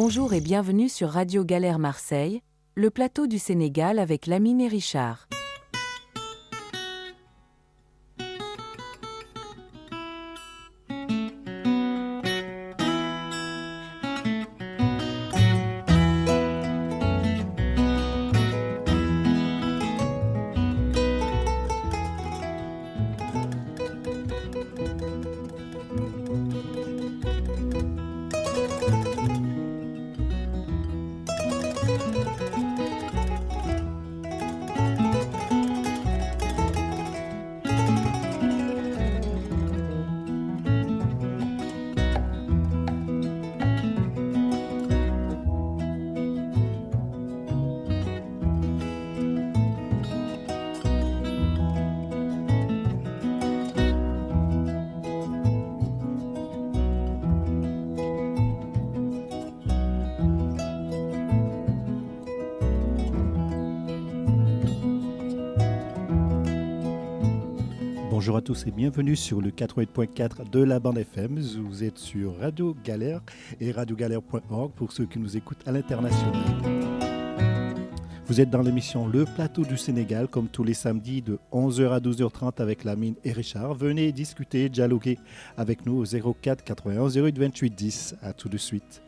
Bonjour et bienvenue sur Radio Galère Marseille, le plateau du Sénégal avec Lamine et Richard. Bonjour à tous et bienvenue sur le 88.4 de la bande FM. Vous êtes sur Radio Galère et radiogalère.org pour ceux qui nous écoutent à l'international. Vous êtes dans l'émission Le Plateau du Sénégal, comme tous les samedis de 11h à 12h30 avec Lamine et Richard. Venez discuter, dialoguer avec nous au 04 91 08 28 10. À tout de suite.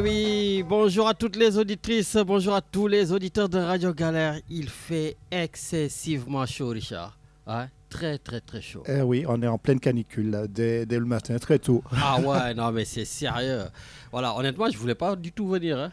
oui, bonjour à toutes les auditrices, bonjour à tous les auditeurs de Radio Galère. Il fait excessivement chaud, Richard. Ouais, très, très, très chaud. Oui, on est en pleine canicule, là, dès le matin, très tôt. Ah ouais, non, mais c'est sérieux. Voilà, honnêtement, je voulais pas du tout venir. Hein.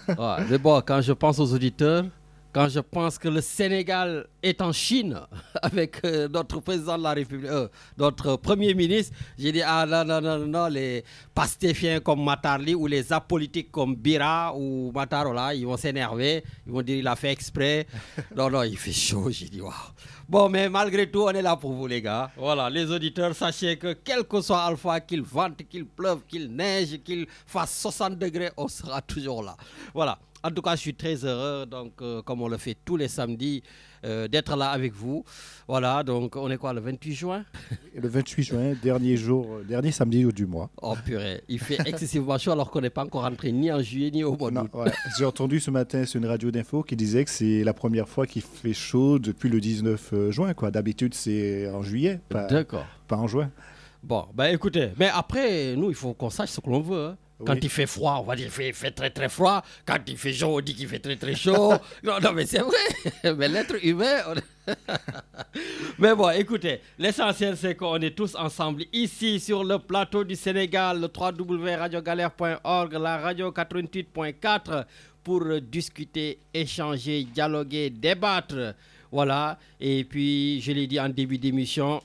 Ouais, mais bon, quand je pense aux auditeurs, quand je pense que le Sénégal est en Chine avec notre président de la République, notre premier ministre, j'ai dit, ah non, non, non, non, les pastéfiens comme Matarli ou les apolitiques comme Bira ou Matarola, ils vont s'énerver, ils vont dire, il a fait exprès. Non, non, il fait chaud, j'ai dit, waouh. Bon, mais malgré tout, on est là pour vous, les gars. Voilà, les auditeurs, sachez que quel que soit Alpha, qu'il vente, qu'il pleuve, qu'il neige, qu'il fasse 60 degrés, on sera toujours là. Voilà. En tout cas, je suis très heureux, donc, comme on le fait tous les samedis, d'être là avec vous. Voilà, donc on est quoi, le 28 juin? Le 28 juin, dernier samedi du mois. Oh purée, il fait excessivement chaud alors qu'on n'est pas encore rentré ni en juillet ni au mois d'août. Ouais. J'ai entendu ce matin sur une radio d'info qui disait que c'est la première fois qu'il fait chaud depuis le 19 juin. Quoi. D'habitude, c'est en juillet, D'accord. Pas en juin. Bon, ben écoutez, mais après, nous, il faut qu'on sache ce que l'on veut. Hein. Quand il fait froid, on va dire qu'il fait très très froid. Quand il fait chaud, on dit qu'il fait très très chaud. Non, non, mais c'est vrai. Mais l'être humain... Mais bon, écoutez, l'essentiel, c'est qu'on est tous ensemble ici sur le plateau du Sénégal, le www.radiogalère.org, la radio 88.4, pour discuter, échanger, dialoguer, débattre. Voilà. Et puis, je l'ai dit en début d'émission,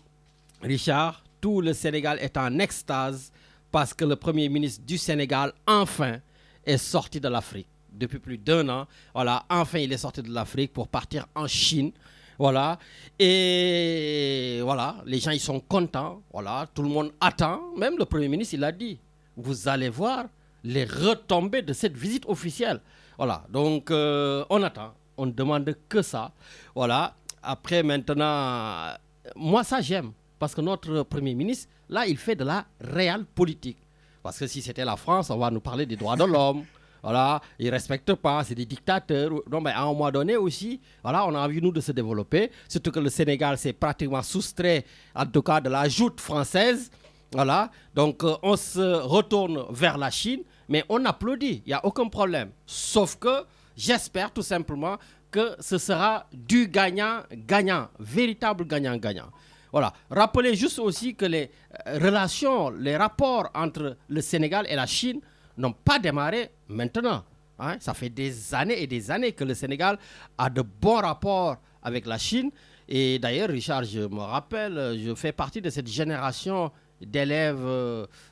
Richard, tout le Sénégal est en extase parce que le Premier ministre du Sénégal, enfin, est sorti de l'Afrique. Depuis plus d'1 an, voilà, enfin, il est sorti de l'Afrique pour partir en Chine. Voilà, et voilà, les gens, ils sont contents. Voilà, tout le monde attend. Même le Premier ministre, il a dit, vous allez voir les retombées de cette visite officielle. Voilà, donc on attend. On ne demande que ça. Voilà, après, maintenant, moi, ça, j'aime. Parce que notre Premier ministre, là, il fait de la réelle politique. Parce que si c'était la France, on va nous parler des droits de l'homme. Voilà, ils ne respectent pas, c'est des dictateurs. Non, mais à un moment donné aussi, voilà, on a envie, nous, de se développer. Surtout que le Sénégal s'est pratiquement soustrait, en tout cas, de la joute française. Voilà, donc on se retourne vers la Chine, mais on applaudit, il n'y a aucun problème. Sauf que j'espère tout simplement que ce sera du gagnant-gagnant, véritable gagnant-gagnant. Voilà. Rappelez juste aussi que les relations, les rapports entre le Sénégal et la Chine n'ont pas démarré maintenant. Hein? Ça fait des années et des années que le Sénégal a de bons rapports avec la Chine. Et d'ailleurs, Richard, je me rappelle, je fais partie de cette génération d'élèves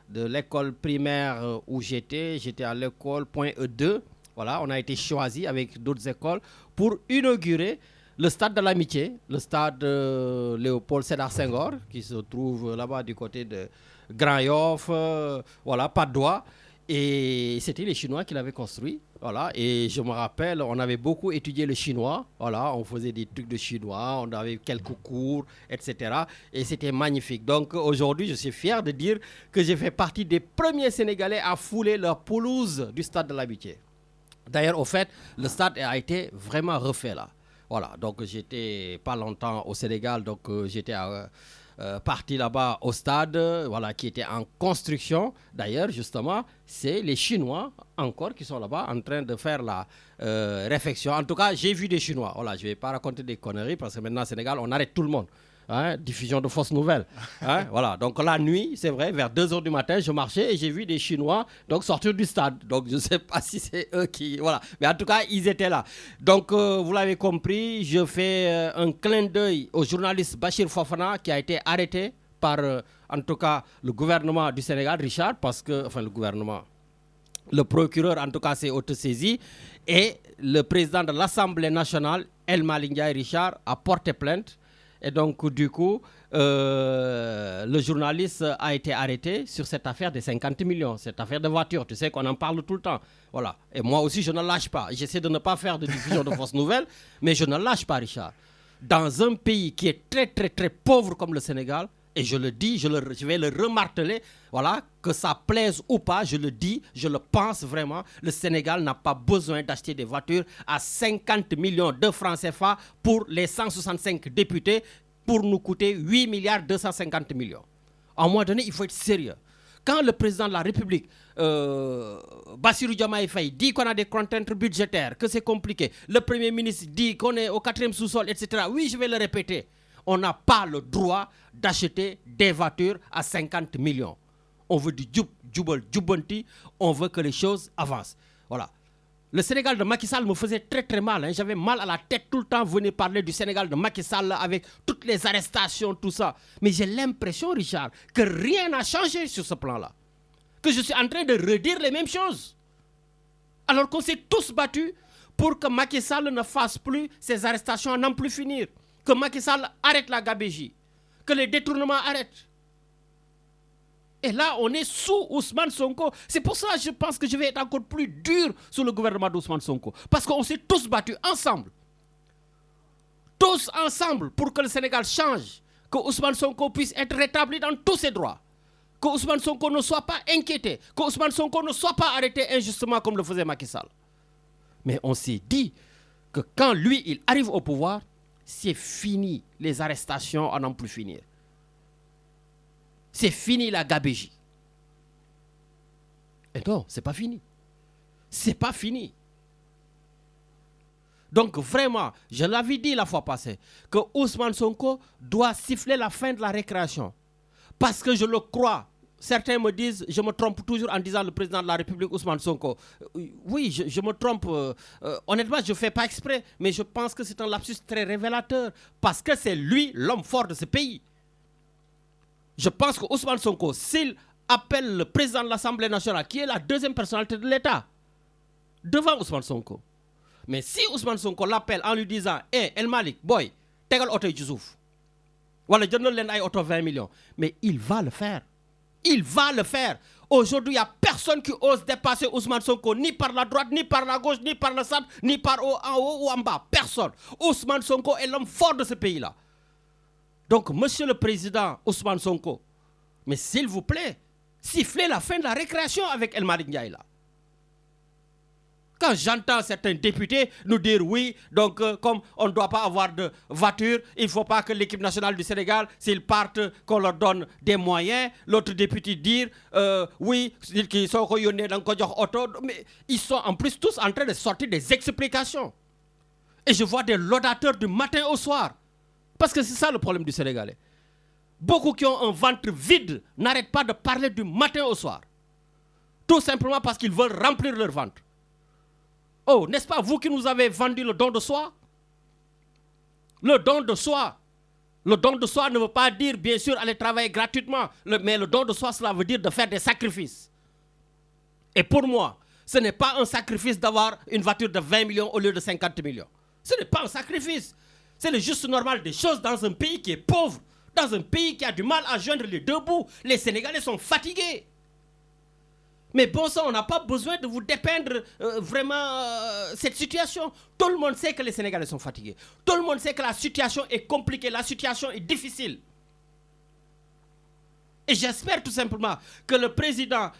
de l'école primaire où j'étais. J'étais à l'école Point E2. Voilà, on a été choisis avec d'autres écoles pour inaugurer le stade de l'amitié, le stade Léopold Sédar Senghor, qui se trouve là-bas du côté de Grand Yoff, voilà, Patte d'Oie. Et c'était les Chinois qui l'avaient construit. Voilà. Et je me rappelle, on avait beaucoup étudié le chinois. Voilà, on faisait des trucs de chinois, on avait quelques cours, etc. Et c'était magnifique. Donc aujourd'hui, je suis fier de dire que j'ai fait partie des premiers Sénégalais à fouler la pelouse du stade de l'amitié. D'ailleurs, au fait, le stade a été vraiment refait là. Voilà, donc j'étais pas longtemps au Sénégal, donc j'étais parti là-bas au stade, voilà, qui était en construction. D'ailleurs, justement, c'est les Chinois encore qui sont là-bas en train de faire la réfection. En tout cas, j'ai vu des Chinois. Voilà, je ne vais pas raconter des conneries parce que maintenant au Sénégal, on arrête tout le monde. Hein, diffusion de fausses nouvelles. Hein, voilà. Donc la nuit, c'est vrai, vers 2h du matin, je marchais et j'ai vu des Chinois donc, sortir du stade. Donc je ne sais pas si c'est eux qui... Voilà. Mais en tout cas, ils étaient là. Donc vous l'avez compris, je fais un clin d'œil au journaliste Bachir Fofana qui a été arrêté par, en tout cas, le gouvernement du Sénégal, Richard, parce que... Enfin, le gouvernement... Le procureur, en tout cas, s'est autosaisi. Et le président de l'Assemblée nationale, El Malick Ndiaye Richard, a porté plainte. Et donc, du coup, le journaliste a été arrêté sur cette affaire de 50 millions, cette affaire de voiture. Tu sais qu'on en parle tout le temps. Voilà. Et moi aussi, je ne lâche pas. J'essaie de ne pas faire de diffusion de fausses nouvelles, mais je ne lâche pas, Richard. Dans un pays qui est très, très, très pauvre comme le Sénégal, et je le dis, je vais le remarteler, voilà, que ça plaise ou pas, je le dis, je le pense vraiment, le Sénégal n'a pas besoin d'acheter des voitures à 50 millions de francs CFA pour les 165 députés pour nous coûter 8 milliards 250 millions. À un moment donné, il faut être sérieux. Quand le président de la République, Bassirou Diomaye Faye, dit qu'on a des contraintes budgétaires, que c'est compliqué, le Premier ministre dit qu'on est au 4e sous-sol, etc. Oui, je vais le répéter. On n'a pas le droit d'acheter des voitures à 50 millions. On veut du djubonti, on veut que les choses avancent. Voilà. Le Sénégal de Macky Sall me faisait très très mal. Hein. J'avais mal à la tête tout le temps, venir parler du Sénégal de Macky Sall avec toutes les arrestations, tout ça. Mais j'ai l'impression, Richard, que rien n'a changé sur ce plan-là. Que je suis en train de redire les mêmes choses. Alors qu'on s'est tous battus pour que Macky Sall ne fasse plus ces arrestations à n'en plus finir. Que Macky Sall arrête la gabégie. Que les détournements arrêtent. Et là, on est sous Ousmane Sonko. C'est pour ça que je pense que je vais être encore plus dur sous le gouvernement d'Ousmane Sonko. Parce qu'on s'est tous battus ensemble. Tous ensemble pour que le Sénégal change. Que Ousmane Sonko puisse être rétabli dans tous ses droits. Que Ousmane Sonko ne soit pas inquiété. Que Ousmane Sonko ne soit pas arrêté injustement comme le faisait Macky Sall. Mais on s'est dit que quand lui, il arrive au pouvoir, c'est fini les arrestations à n'en plus finir. C'est fini la gabégie. Et non, c'est pas fini. C'est pas fini. Donc vraiment, je l'avais dit la fois passée, que Ousmane Sonko doit siffler la fin de la récréation. Parce que je le crois. Certains me disent, je me trompe toujours en disant le président de la République, Ousmane Sonko. Oui, je me trompe. Honnêtement, je ne fais pas exprès, mais je pense que c'est un lapsus très révélateur. Parce que c'est lui l'homme fort de ce pays. Je pense que Ousmane Sonko, s'il appelle le président de l'Assemblée nationale, qui est la deuxième personnalité de l'État, devant Ousmane Sonko. Mais si Ousmane Sonko l'appelle en lui disant « Hey, El Malik, boy, tegal auto Youssouf. Voilà, je donne l'en auto 20 millions. » Mais il va le faire. Il va le faire. Aujourd'hui, il n'y a personne qui ose dépasser Ousmane Sonko, ni par la droite, ni par la gauche, ni par le centre, ni par en haut ou en bas. Personne. Ousmane Sonko est l'homme fort de ce pays-là. Donc, monsieur le président Ousmane Sonko, mais s'il vous plaît, sifflez la fin de la récréation avec El Malik Ndiaye là. Quand j'entends certains députés nous dire oui, donc comme on ne doit pas avoir de voiture, il ne faut pas que l'équipe nationale du Sénégal, s'ils partent, qu'on leur donne des moyens. L'autre député dire oui, ils sont mais ils sont en plus tous en train de sortir des explications. Et je vois des laudateurs du matin au soir. Parce que c'est ça le problème du Sénégalais. Beaucoup qui ont un ventre vide n'arrêtent pas de parler du matin au soir. Tout simplement parce qu'ils veulent remplir leur ventre. Oh, n'est-ce pas vous qui nous avez vendu le don de soi? Le don de soi. Le don de soi ne veut pas dire, bien sûr, aller travailler gratuitement. Mais le don de soi, cela veut dire de faire des sacrifices. Et pour moi, ce n'est pas un sacrifice d'avoir une voiture de 20 millions au lieu de 50 millions. Ce n'est pas un sacrifice. C'est le juste normal des choses dans un pays qui est pauvre, dans un pays qui a du mal à joindre les deux bouts. Les Sénégalais sont fatigués. Mais bon sang, on n'a pas besoin de vous dépeindre vraiment cette situation. Tout le monde sait que les Sénégalais sont fatigués. Tout le monde sait que la situation est compliquée, la situation est difficile. Et j'espère tout simplement que le président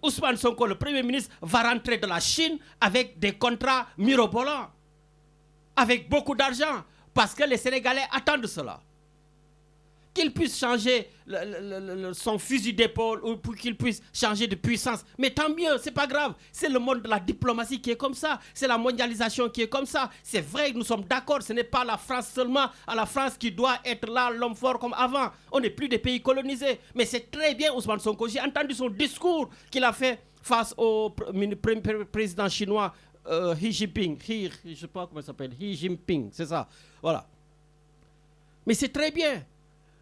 Ousmane Sonko, le Premier ministre, va rentrer de la Chine avec des contrats mirobolants, avec beaucoup d'argent. Parce que les Sénégalais attendent cela. Qu'il puisse changer son fusil d'épaule ou pour qu'il puisse changer de puissance. Mais tant mieux, c'est pas grave. C'est le monde de la diplomatie qui est comme ça. C'est la mondialisation qui est comme ça. C'est vrai, nous sommes d'accord. Ce n'est pas la France seulement, à la France qui doit être là, l'homme fort comme avant. On n'est plus des pays colonisés. Mais c'est très bien Ousmane Sonko. J'ai entendu son discours qu'il a fait face au président chinois Xi Jinping. Je ne sais pas comment il s'appelle. Xi Jinping, c'est ça. Voilà. Mais c'est très bien.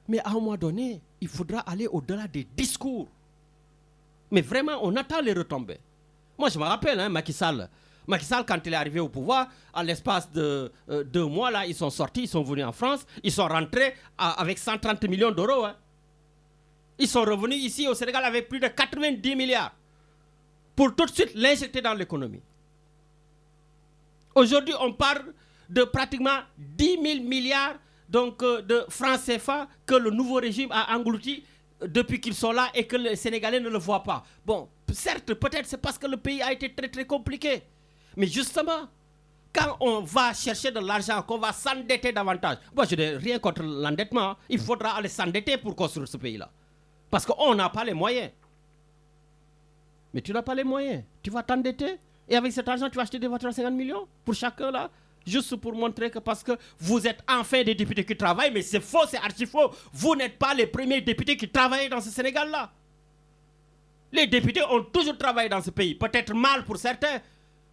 Mais à un moment donné, il faudra aller au-delà des discours. Mais vraiment, on attend les retombées. Moi, je me rappelle, hein, Macky Sall, quand il est arrivé au pouvoir, en l'espace de 2 mois, là, ils sont sortis, ils sont venus en France, ils sont rentrés avec 130 millions d'euros. Hein. Ils sont revenus ici au Sénégal avec plus de 90 milliards pour tout de suite l'injecter dans l'économie. Aujourd'hui, on parle de pratiquement 10 000 milliards donc, de francs CFA que le nouveau régime a englouti depuis qu'ils sont là et que les Sénégalais ne le voient pas. Bon, certes, peut-être c'est parce que le pays a été très très compliqué. Mais justement, quand on va chercher de l'argent, qu'on va s'endetter davantage, moi je n'ai rien contre l'endettement, il faudra aller s'endetter pour construire ce pays-là. Parce qu'on n'a pas les moyens. Mais tu n'as pas les moyens. Tu vas t'endetter. Et avec cet argent, tu vas acheter des voitures à 50 millions pour chacun là. Juste pour montrer que parce que vous êtes enfin des députés qui travaillent, mais c'est faux, c'est archi faux. Vous n'êtes pas les premiers députés qui travaillent dans ce Sénégal-là. Les députés ont toujours travaillé dans ce pays. Peut-être mal pour certains.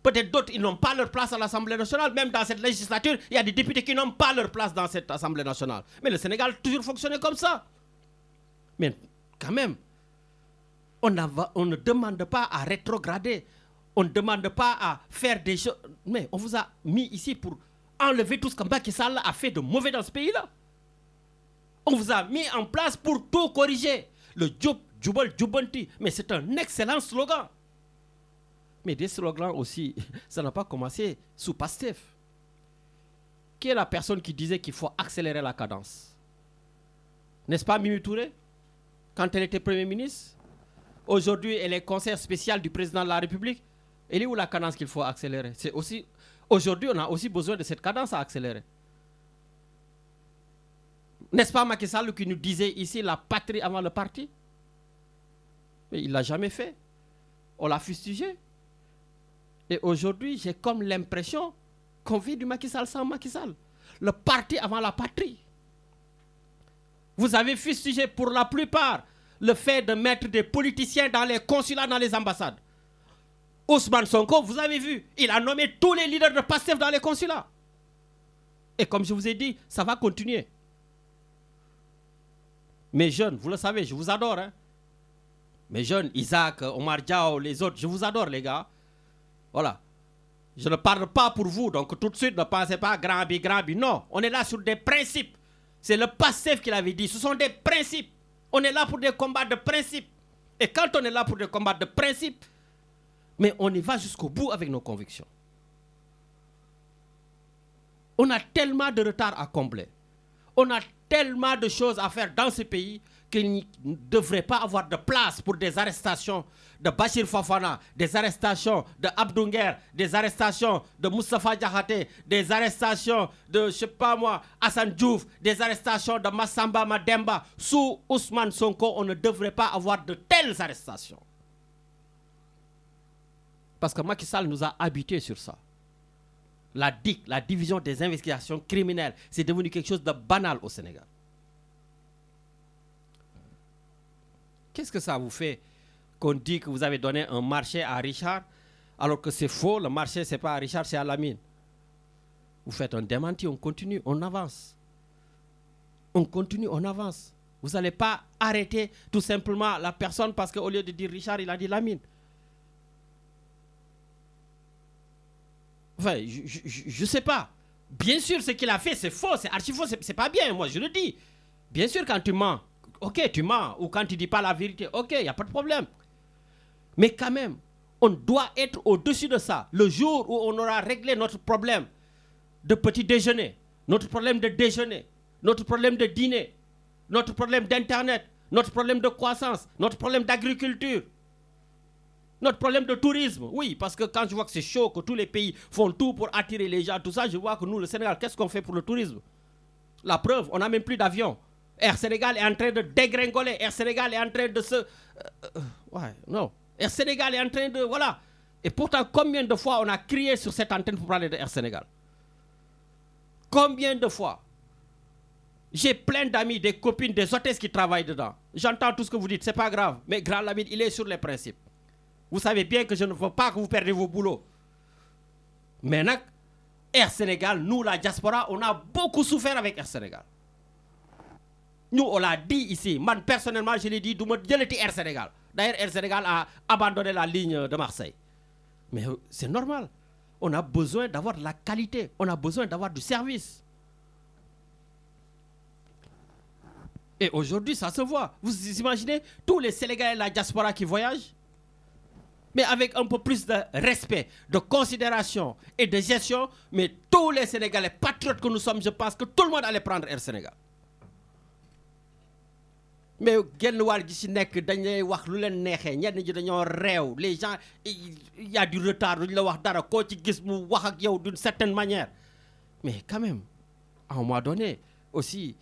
Peut-être d'autres, ils n'ont pas leur place à l'Assemblée nationale. Même dans cette législature, il y a des députés qui n'ont pas leur place dans cette Assemblée nationale. Mais le Sénégal a toujours fonctionné comme ça. Mais quand même, on ne demande pas à rétrograder. On ne demande pas à faire des choses. Mais on vous a mis ici pour enlever tout ce que Macky Sall a fait de mauvais dans ce pays-là. On vous a mis en place pour tout corriger. Le Djoub, Djoubal, Djoubanti. Mais c'est un excellent slogan. Mais des slogans aussi, ça n'a pas commencé sous Pastef. Qui est la personne qui disait qu'il faut accélérer la cadence? N'est-ce pas Mimi Touré? Quand elle était Premier ministre. Aujourd'hui, elle est conseillère spéciale du président de la République. Elle est où la cadence qu'il faut accélérer? C'est aussi, aujourd'hui, on a aussi besoin de cette cadence à accélérer. N'est-ce pas Macky Sall qui nous disait ici la patrie avant le parti? Mais il ne l'a jamais fait. On l'a fustigé. Et aujourd'hui, j'ai comme l'impression qu'on vit du Macky Sall sans Macky Sall. Le parti avant la patrie. Vous avez fustigé pour la plupart le fait de mettre des politiciens dans les consulats, dans les ambassades. Ousmane Sonko, vous avez vu, il a nommé tous les leaders de Pastef dans les consulats. Et comme je vous ai dit, ça va continuer. Mes jeunes, vous le savez, je vous adore. Hein? Mes jeunes, Isaac, Omar Diao, les autres, je vous adore les gars. Voilà. Je ne parle pas pour vous, donc tout de suite ne pensez pas grand bi. Non, on est là sur des principes. C'est le Pastef qui l'avait dit, ce sont des principes. On est là pour des combats de principes. Et quand on est là pour des combats de principes, mais on y va jusqu'au bout avec nos convictions. On a tellement de retard à combler. On a tellement de choses à faire dans ce pays qu'il ne devrait pas avoir de place pour des arrestations de Bachir Fofana, des arrestations de Abdou Nguer, des arrestations de Moustapha Diakhaté, des arrestations de, je ne sais pas moi, Hassan Diouf, des arrestations de Massamba Mademba. Sous Ousmane Sonko, on ne devrait pas avoir de telles arrestations. Parce que Macky Sall nous a habitués sur ça. La DIC, la division des investigations criminelles, c'est devenu quelque chose de banal au Sénégal. Qu'est-ce que ça vous fait qu'on dit que vous avez donné un marché à Richard alors que c'est faux, le marché c'est pas à Richard, c'est à Lamine? Vous faites un démenti, on continue, on avance. On continue, on avance. Vous n'allez pas arrêter tout simplement la personne parce qu'au lieu de dire Richard, il a dit Lamine. Enfin, je ne sais pas. Bien sûr, ce qu'il a fait, c'est faux, c'est archi faux, c'est pas bien, moi je le dis. Bien sûr, quand tu mens, ok, tu mens, ou quand tu ne dis pas la vérité, ok, il n'y a pas de problème. Mais quand même, on doit être au-dessus de ça. Le jour où on aura réglé notre problème de petit déjeuner, notre problème de déjeuner, notre problème de dîner, notre problème d'Internet, notre problème de croissance, notre problème d'agriculture, notre problème de tourisme. Oui, parce que quand je vois que c'est chaud, que tous les pays font tout pour attirer les gens, tout ça, je vois que nous, le Sénégal, qu'est-ce qu'on fait pour le tourisme? La preuve, on n'a même plus d'avion. Air Sénégal est en train de dégringoler. Air Sénégal est en train de se... non. Air Sénégal est en train de... Voilà. Et pourtant, combien de fois on a crié sur cette antenne pour parler de Air Sénégal? Combien de fois? J'ai plein d'amis, des copines, des hôtesses qui travaillent dedans. J'entends tout ce que vous dites, c'est pas grave. Mais Grand Lamine, il est sur les principes. Vous savez bien que je ne veux pas que vous perdiez vos boulots. Maintenant, Air Sénégal, nous, la diaspora, on a beaucoup souffert avec Air Sénégal. Nous, on l'a dit ici. Moi, personnellement, je l'ai dit, je l'ai dit Air Sénégal. D'ailleurs, Air Sénégal a abandonné la ligne de Marseille. Mais c'est normal. On a besoin d'avoir de la qualité. On a besoin d'avoir du service. Et aujourd'hui, ça se voit. Vous imaginez tous les Sénégalais de la diaspora qui voyagent? Mais avec un peu plus de respect, de considération et de gestion, mais tous les Sénégalais patriotes que nous sommes, je pense que tout le monde allait prendre Air Sénégal. Mais les gens, il y a du retard, d'une certaine manière. Mais quand même, à un moment donné, aussi,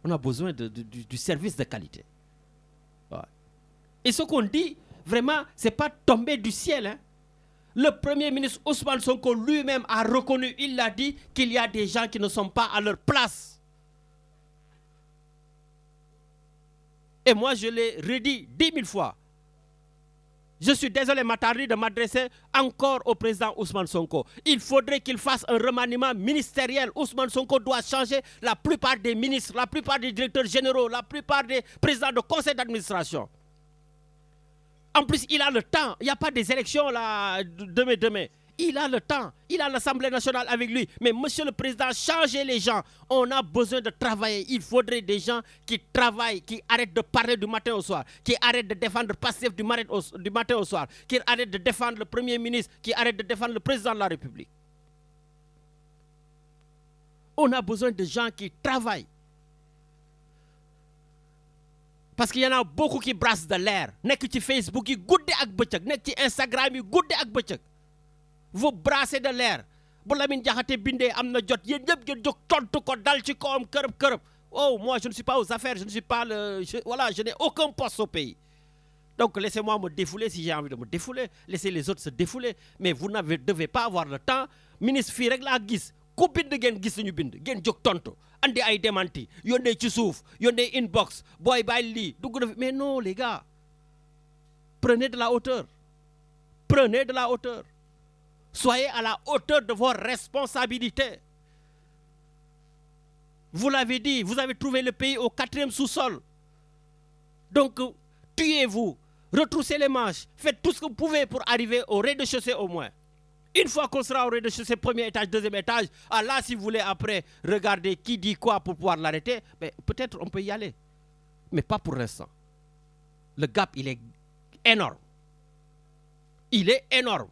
on a besoin du service de qualité. Ouais. Et ce qu'on dit, vraiment, ce n'est pas tombé du ciel. Hein. Le Premier ministre Ousmane Sonko lui-même a reconnu, il l'a dit, qu'il y a des gens qui ne sont pas à leur place. Et moi, je l'ai redit 10 000 fois. Je suis désolé, m'attarder de m'adresser encore au président Ousmane Sonko. Il faudrait qu'il fasse un remaniement ministériel. Ousmane Sonko doit changer la plupart des ministres, la plupart des directeurs généraux, la plupart des présidents de conseil d'administration. En plus, il a le temps. Il n'y a pas des élections là, demain. Il a le temps. Il a l'Assemblée nationale avec lui. Mais monsieur le président, changez les gens. On a besoin de travailler. Il faudrait des gens qui travaillent, qui arrêtent de parler du matin au soir, qui arrêtent de défendre Pastef du matin au soir, qui arrêtent de défendre le Premier ministre, qui arrêtent de défendre le président de la République. On a besoin de gens qui travaillent. Parce qu'il y en a beaucoup qui brassent de l'air. Nek ci Facebook, yi goudé ak bëccëg. Nek ci Instagram, yi goudé ak bëccëg. Vous brassez de l'air. Bu Lamine Diakhaté bindé amna jot yeen ñep ngeen jog tontu ko dal ci kawam kërëb. Oh, moi je ne suis pas aux affaires, je ne suis pas je n'ai aucun poste au pays. Donc laissez-moi me défouler si j'ai envie de me défouler, laissez les autres se défouler, mais vous ne devez pas avoir le temps. Ministre fi rek la gis. Ku bind ngeen gis ñu bind ngeen jog tontu andi ay démenti yónnee ci suuf yónnee inbox boy bay li dugg na mais non les gars, prenez de la hauteur, prenez de la hauteur, soyez à la hauteur de vos responsabilités. Vous l'avez dit, vous avez trouvé le pays au 4e sous-sol, donc tuez-vous, retroussez les manches, faites tout ce que vous pouvez pour arriver au rez-de-chaussée au moins. Une fois qu'on sera au rez-de-chaussée, premier étage, deuxième étage, là, si vous voulez après regarder qui dit quoi pour pouvoir l'arrêter, peut-être on peut y aller. Mais pas pour l'instant. Le gap, il est énorme. Il est énorme.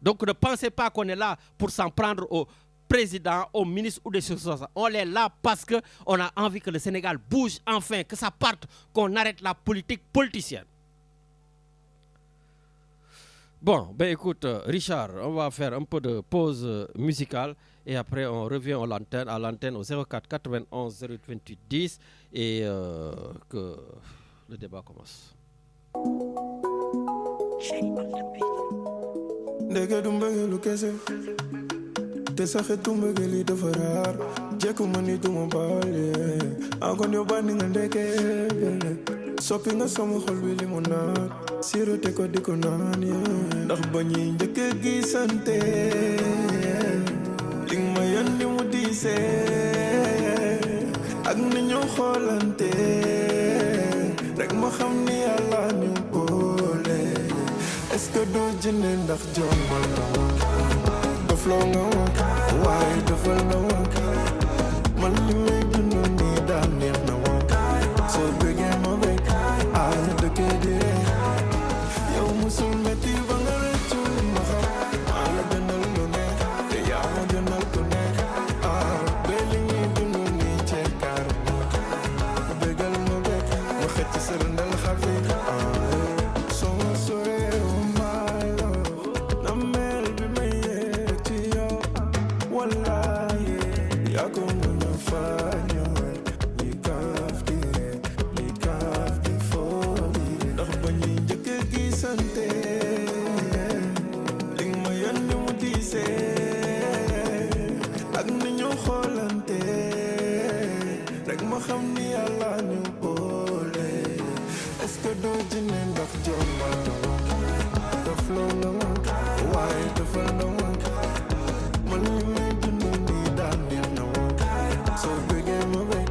Donc ne pensez pas qu'on est là pour s'en prendre au président, au ministre ou des choses comme ça. On est là parce qu'on a envie que le Sénégal bouge enfin, que ça parte, qu'on arrête la politique politicienne. Bon, ben écoute, Richard, on va faire un peu de pause musicale et après on revient à l'antenne au 04 91 08 28 10 et que le débat commence. Soppi nga sama xol bi limonade sirote ko diko naan ndax bañi njëkk a gisante li ma yandi mu diisee ak ni ñu xoolante rek ma xam ni Yàlla ñu boole est-ce que doo jëne ndax jommal na ma dofloo nga ma waaye dofal na ma man li may dund nii daal neex na ma soo bëggee ma bëgg yow musul metti ba nga rëccu ma xam maa la gënal lu ne te yaa ma gënal ku ne ba li ñuy dund nii ci kaar bëggal ma bëgg ma xëcc sa rëndal xafi soo ma soree my love na mel bi ma yee ci yow wallaahi yaa ko mën a faañoo ak ni ñu xoolante rek ma xam ni Yàlla ñu boole est-ce que doo jine ndax jommal na ma dofloo na ma waaye dofal na ma man li may dund nii daal neex na ma soo bëggee ma bëgg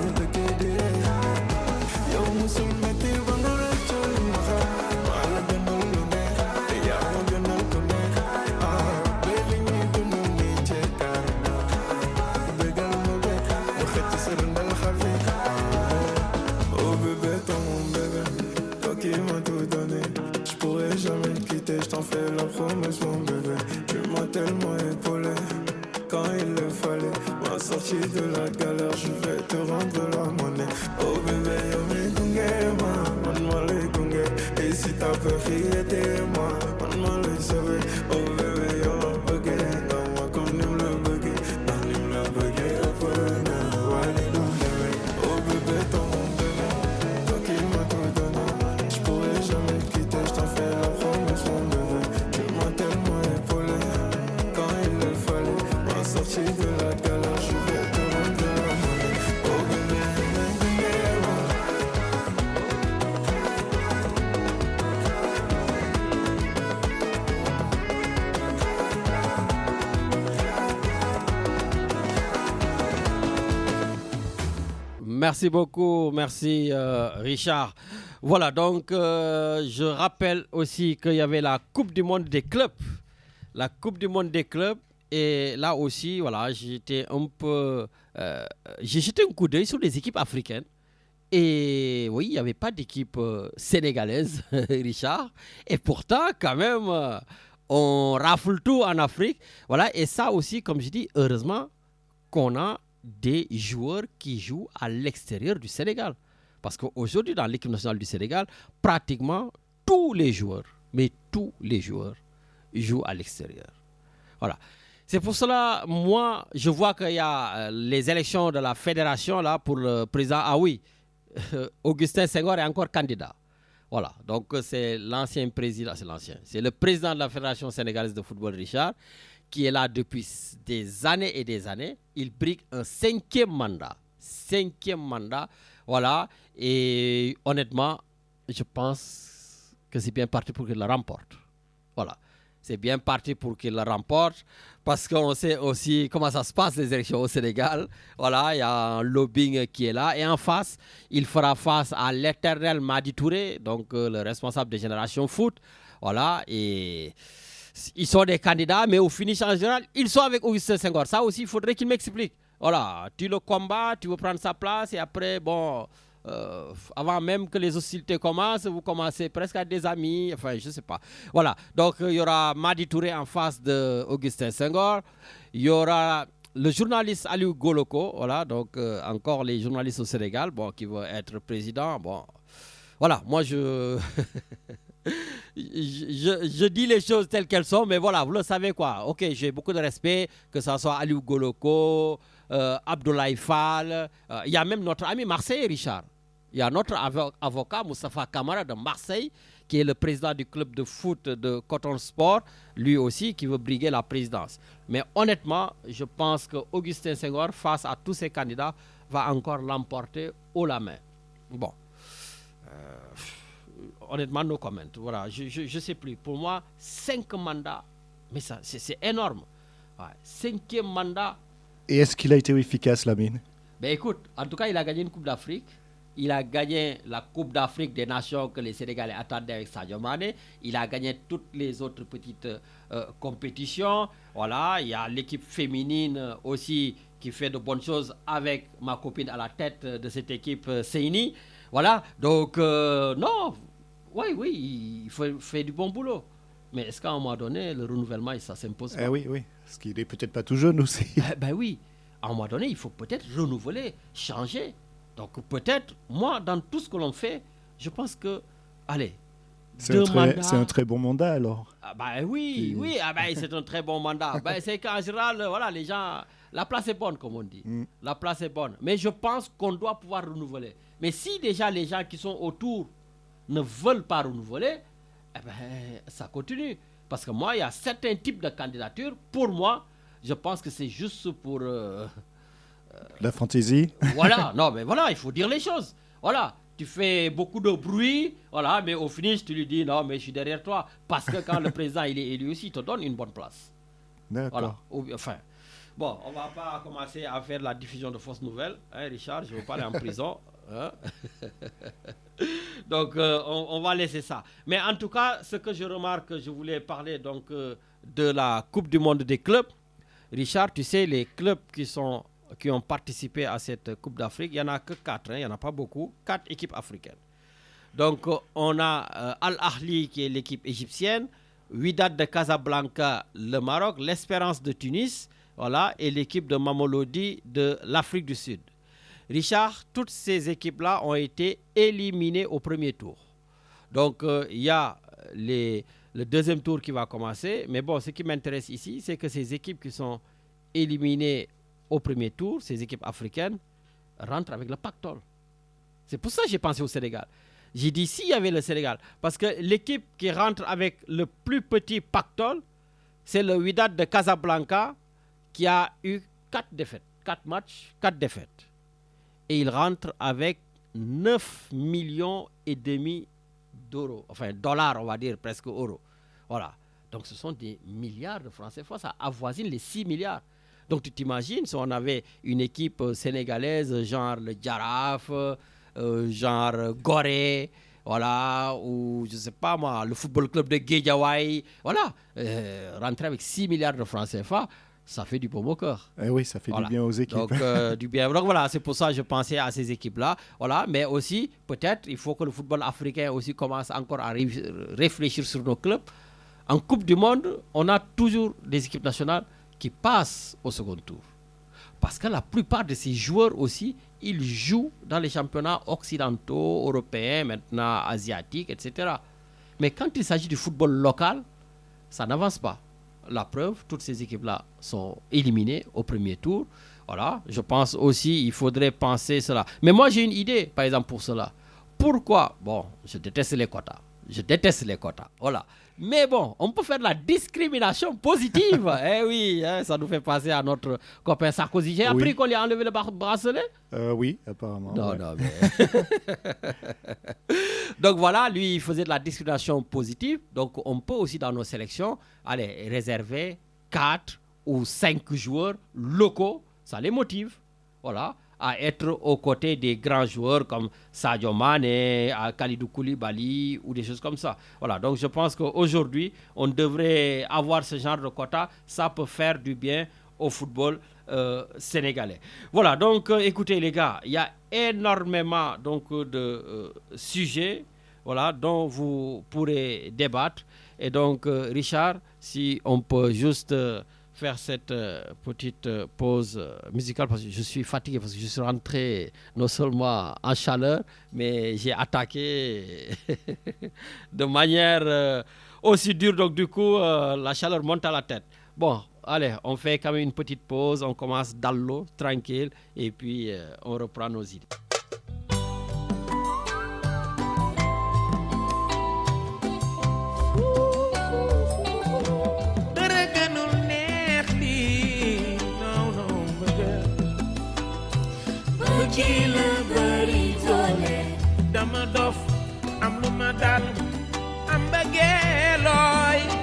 ñu dëkkee di yow musul metti ba nga rëccu ma xam maa la gënal lu ne te yaa ma gënal ku ne oh bébé, toi mon bébé, toi qui m'as tout donné, je pourrais jamais te quitter, je t'en fais la promesse mon bébé. Tu m'as tellement épaulé quand il le fallait, m'a sorti de la galère, je vais te rendre la monnaie. Oh bébé, yo me gunge ma, man ma le gunge, et si t'as peur qu'il était moi, man ma le sauver. Oh bébé, yo ma bugger, non moi comme ni me le bugger, non ni me le bugger, oh bébé, oh bébé, ton mon bébé, Merci beaucoup, merci Richard. Voilà, donc je rappelle aussi qu'il y avait la Coupe du Monde des clubs. La Coupe du Monde des clubs. Et là aussi, voilà, j'ai jeté un coup d'œil sur les équipes africaines. Et oui, il n'y avait pas d'équipe sénégalaise, Richard. Et pourtant, quand même, on rafle tout en Afrique. Voilà, et ça aussi, comme je dis, heureusement qu'on a des joueurs qui jouent à l'extérieur du Sénégal. Parce qu'aujourd'hui, dans l'équipe nationale du Sénégal, pratiquement tous les joueurs, mais tous les joueurs, jouent à l'extérieur. Voilà. C'est pour cela, moi, je vois qu'il y a les élections de la fédération là, pour le président. Ah oui, Augustin Senghor est encore candidat. Voilà, donc c'est l'ancien président, c'est le président de la Fédération sénégalaise de football, Richard, qui est là depuis des années et des années. Il brigue un 5e mandat. 5e mandat, voilà. Et honnêtement, je pense que c'est bien parti pour qu'il le remporte. Voilà. C'est bien parti pour qu'il le remporte parce qu'on sait aussi comment ça se passe les élections au Sénégal. Voilà, il y a un lobbying qui est là. Et en face, il fera face à l'éternel Madi Touré, donc le responsable de Génération Foot. Voilà, et ils sont des candidats, mais au finish en général, ils sont avec Augustin Senghor. Ça aussi, il faudrait qu'il m'explique. Voilà, tu le combats, tu veux prendre sa place et après, bon... avant même que les hostilités commencent, vous commencez presque à être des amis, enfin je ne sais pas. Voilà, donc il y aura Madi Touré en face de Augustin Senghor, il y aura le journaliste Aliou Goloko, voilà, donc encore les journalistes au Sénégal, bon, qui vont être président, bon, voilà, moi je... je dis les choses telles qu'elles sont, mais voilà, vous le savez quoi. Ok, j'ai beaucoup de respect, que ce soit Aliou Goloko, Abdoulaye Fall, il y a même notre ami Marseille, Richard. Il y a notre avocat, Moustapha Kamara de Marseille, qui est le président du club de foot de Coton Sport, lui aussi qui veut briguer la présidence. Mais honnêtement, je pense que Augustin Senghor, face à tous ces candidats, va encore l'emporter haut la main. Bon. Honnêtement, no comment. Voilà, je sais plus. Pour moi, 5 mandats, mais ça, c'est énorme. Ouais, 5e mandat. Et est-ce qu'il a été efficace, Lamine? Ben écoute, en tout cas, il a gagné une Coupe d'Afrique. Il a gagné la Coupe d'Afrique des Nations que les Sénégalais attendaient avec Sadio Mané. Il a gagné toutes les autres petites compétitions. Voilà, il y a l'équipe féminine aussi qui fait de bonnes choses avec ma copine à la tête de cette équipe, Seini. Voilà, donc non, oui, il fait du bon boulot. Mais est-ce qu'à un moment donné, le renouvellement, ça s'impose pas? Oui, parce qu'il n'est peut-être pas tout jeune aussi. Ben oui, à un moment donné, il faut peut-être renouveler, changer. Donc peut-être, moi, dans tout ce que l'on fait, je pense que, allez, c'est un très bon mandat alors. Ah ben oui, c'est un très bon mandat. Ben, c'est qu'en général, voilà, les gens, la place est bonne, comme on dit. La place est bonne. Mais je pense qu'on doit pouvoir renouveler. Mais si déjà les gens qui sont autour ne veulent pas renouveler, eh ben, ça continue. Parce que moi, il y a certains types de candidatures. Pour moi, je pense que c'est juste pour... la fantaisie. Voilà, non, mais voilà, il faut dire les choses. Voilà, tu fais beaucoup de bruit, voilà, mais au finish, tu lui dis, non, mais je suis derrière toi. Parce que quand le président, il est élu aussi, il te donne une bonne place. D'accord. Voilà, enfin... Bon, on ne va pas commencer à faire la diffusion de fausses nouvelles. Hein, Richard, je ne veux pas aller en prison. Hein? Donc, on va laisser ça. Mais en tout cas, ce que je remarque, je voulais parler donc, de la Coupe du Monde des clubs. Richard, tu sais, les clubs qui ont participé à cette Coupe d'Afrique, il n'y en a que 4, hein, il n'y en a pas beaucoup, 4 équipes africaines. Donc, on a Al-Ahli qui est l'équipe égyptienne, Wydad de Casablanca, le Maroc, l'Espérance de Tunis, voilà, et l'équipe de Mamelodi de l'Afrique du Sud. Richard, toutes ces équipes-là ont été éliminées au premier tour. Donc, il y a le deuxième tour qui va commencer. Mais bon, ce qui m'intéresse ici, c'est que ces équipes qui sont éliminées au premier tour, ces équipes africaines, rentrent avec le pactole. C'est pour ça que j'ai pensé au Sénégal. J'ai dit s'il y avait le Sénégal. Parce que l'équipe qui rentre avec le plus petit pactole, c'est le Wydad de Casablanca, qui a eu 4 défaites, 4 matchs, 4 défaites. Et il rentre avec 9,5 millions d'euros, enfin dollars, on va dire, presque euros. Voilà. Donc ce sont des milliards de francs CFA, ça avoisine les 6 milliards. Donc tu t'imagines si on avait une équipe sénégalaise genre le Jaraaf, genre Gorée, voilà, ou je sais pas moi, le football club de Guédiawaye, voilà, rentrer avec 6 milliards de francs CFA, ça fait du baume au cœur. Eh oui, ça fait du bien aux équipes. Donc, du bien. Donc voilà, c'est pour ça que je pensais à ces équipes-là. Voilà, mais aussi, peut-être, il faut que le football africain aussi commence encore à réfléchir sur nos clubs. En Coupe du Monde, on a toujours des équipes nationales qui passent au second tour. Parce que la plupart de ces joueurs aussi, ils jouent dans les championnats occidentaux, européens, maintenant asiatiques, etc. Mais quand il s'agit du football local, ça n'avance pas. La preuve, toutes ces équipes-là sont éliminées au premier tour. Voilà, je pense aussi il faudrait penser cela. Mais moi, j'ai une idée, par exemple, pour cela. Pourquoi? Bon, je déteste les quotas. Voilà. Mais bon, on peut faire de la discrimination positive. Eh oui, hein, ça nous fait passer à notre copain Sarkozy. J'ai appris qu'on lui a enlevé le bracelet. Oui, apparemment. Non, mais... Donc voilà, lui, il faisait de la discrimination positive. Donc on peut aussi, dans nos sélections, aller réserver 4 ou 5 joueurs locaux. Ça les motive. Voilà. À être aux côtés des grands joueurs comme Sadio Mané, Kalidou Koulibaly ou des choses comme ça. Voilà, donc je pense qu'aujourd'hui, on devrait avoir ce genre de quota. Ça peut faire du bien au football sénégalais. Voilà, donc écoutez les gars, il y a énormément donc, de sujets voilà, dont vous pourrez débattre. Et donc, Richard, si on peut juste... faire cette petite pause musicale parce que je suis fatigué, parce que je suis rentré non seulement en chaleur, mais j'ai attaqué de manière aussi dure. Donc du coup, la chaleur monte à la tête. Bon, allez, on fait quand même une petite pause, on commence dans l'eau, tranquille, et puis on reprend nos idées.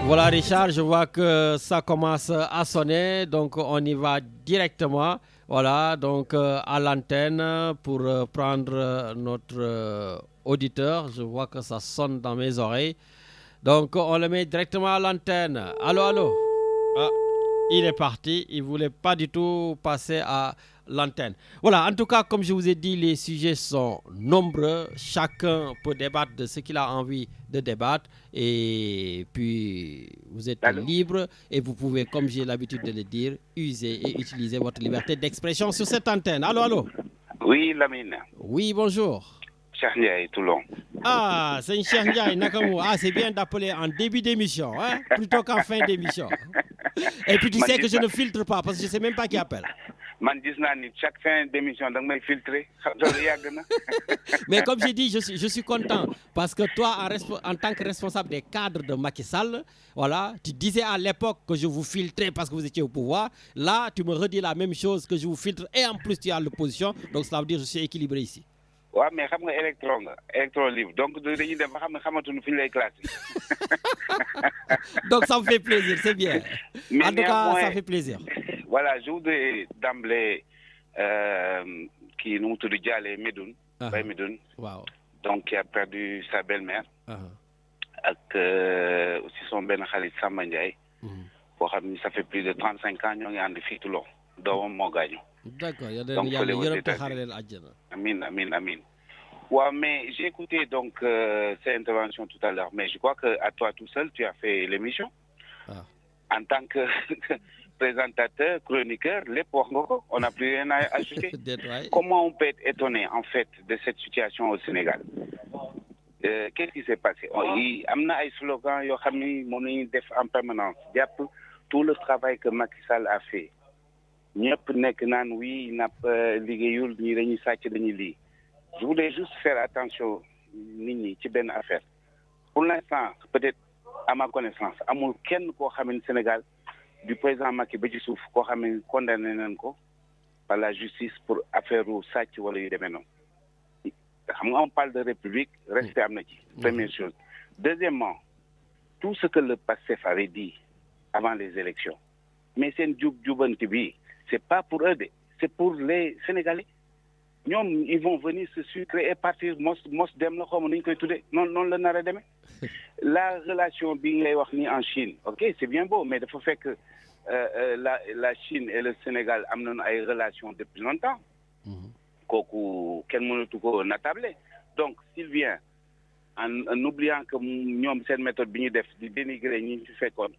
Voilà Richard, je vois que ça commence à sonner, donc on y va directement, voilà, donc à l'antenne pour prendre notre auditeur. Je vois que ça sonne dans mes oreilles, donc on le met directement à l'antenne. Allô, allô. Ah, il est parti, il ne voulait pas du tout passer à l'antenne. Voilà, en tout cas, comme je vous ai dit, les sujets sont nombreux. Chacun peut débattre de ce qu'il a envie de débattre. Et puis, vous êtes libre et vous pouvez, comme j'ai l'habitude de le dire, user et utiliser votre liberté d'expression sur cette antenne. Allô, allô? Oui, Lamine. Oui, bonjour. Cheikh Ndiaye, Toulon. Ah, c'est une Cheikh Ndiaye, Nakamou. Ah, c'est bien d'appeler en début d'émission, hein, plutôt qu'en fin d'émission. Et puis tu sais que je ne filtre pas parce que je ne sais même pas qui appelle. Man, chaque fin d'émission, donc je filtrer. Mais comme j'ai dit, je suis content parce que toi, en tant que responsable des cadres de Macky Sall, voilà, tu disais à l'époque que je vous filtrais parce que vous étiez au pouvoir. Là, tu me redis la même chose, que je vous filtre et en plus tu es à l'opposition. Donc cela veut dire que je suis équilibré ici. Oui, mais je suis électron libre. Donc, donc, ça me fait plaisir, c'est bien. Mais en tout cas, ça fait plaisir. Voilà, je voudrais d'emblée qui nous tout déjà les Medoun, Medoun, donc qui a perdu sa belle-mère, avec aussi son ben Khalid Samba Ndiaye. Ça fait plus de 35 ans qu'on est en défi tout le monde. D'accord, il y a des Amin. Ouais, mais j'ai écouté donc cette intervention tout à l'heure, mais je crois qu'à toi tout seul, tu as fait l'émission. En tant que présentateur, chroniqueur, on n'a plus rien à ajouter. Comment on peut être étonné en fait de cette situation au Sénégal? Qu'est-ce qui s'est passé? Il y a un slogan en permanence. Tout le travail que Macky Sall a fait. Je voulais juste faire attention Nini, ci benn affaire. Pour l'instant, peut-être à ma connaissance, amul kenn koo xam ne Sénégal du président Macky ba ci suuf koo xam ne condamné nañ ko par la justice pour affaire u sàcc wala yu demee noonu. Xam nga on parle de république, respect am na ci. Première chose. Deuxièmement, tout ce que le PASTEF avait dit avant les élections, mais seen jubanti bi c'est pas pour eux, c'est pour les Sénégalais. Ils vont venir se sucrer et partir mos dem la xaw ma nañu koy tuddee non la nar a demee. La relation bi ngay wax ni en Chine, ok, c'est bien beau, mais dafa fekk la Chine et le Sénégal am nañu ay relations depuis longtemps. Kooku kenn mënatu ko natable. Donc s'il vient en oubliant que ñoom seen méthode bi ñu def di dénigrer ñi fi fekkoon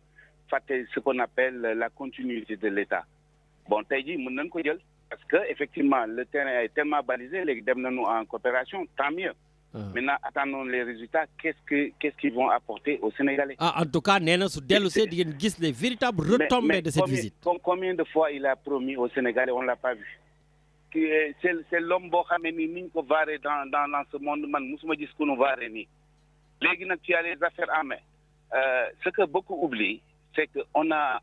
fàtte ce qu'on appelle la continuité de l'État. Bon tey jii mën nañu ko jël parce que effectivement le terrain est tellement balisé léegi dem nañu en coopération, tant mieux. Maintenant attendons les résultats, qu'est-ce qu'ils vont apporter aux Sénégalais. En tout cas nee na su dellu see di ngeen gis les véritables retombées de cette visite. Combien de fois il a promis aux Sénégalais, on l'a pas vu. C'est l'homme boo xamee ni niñ ko varé dans ce monde man musuma gis ku nu varé nii. Léegi nag tu as les affaires en main. Ce que beaucoup oublient, c'est que on a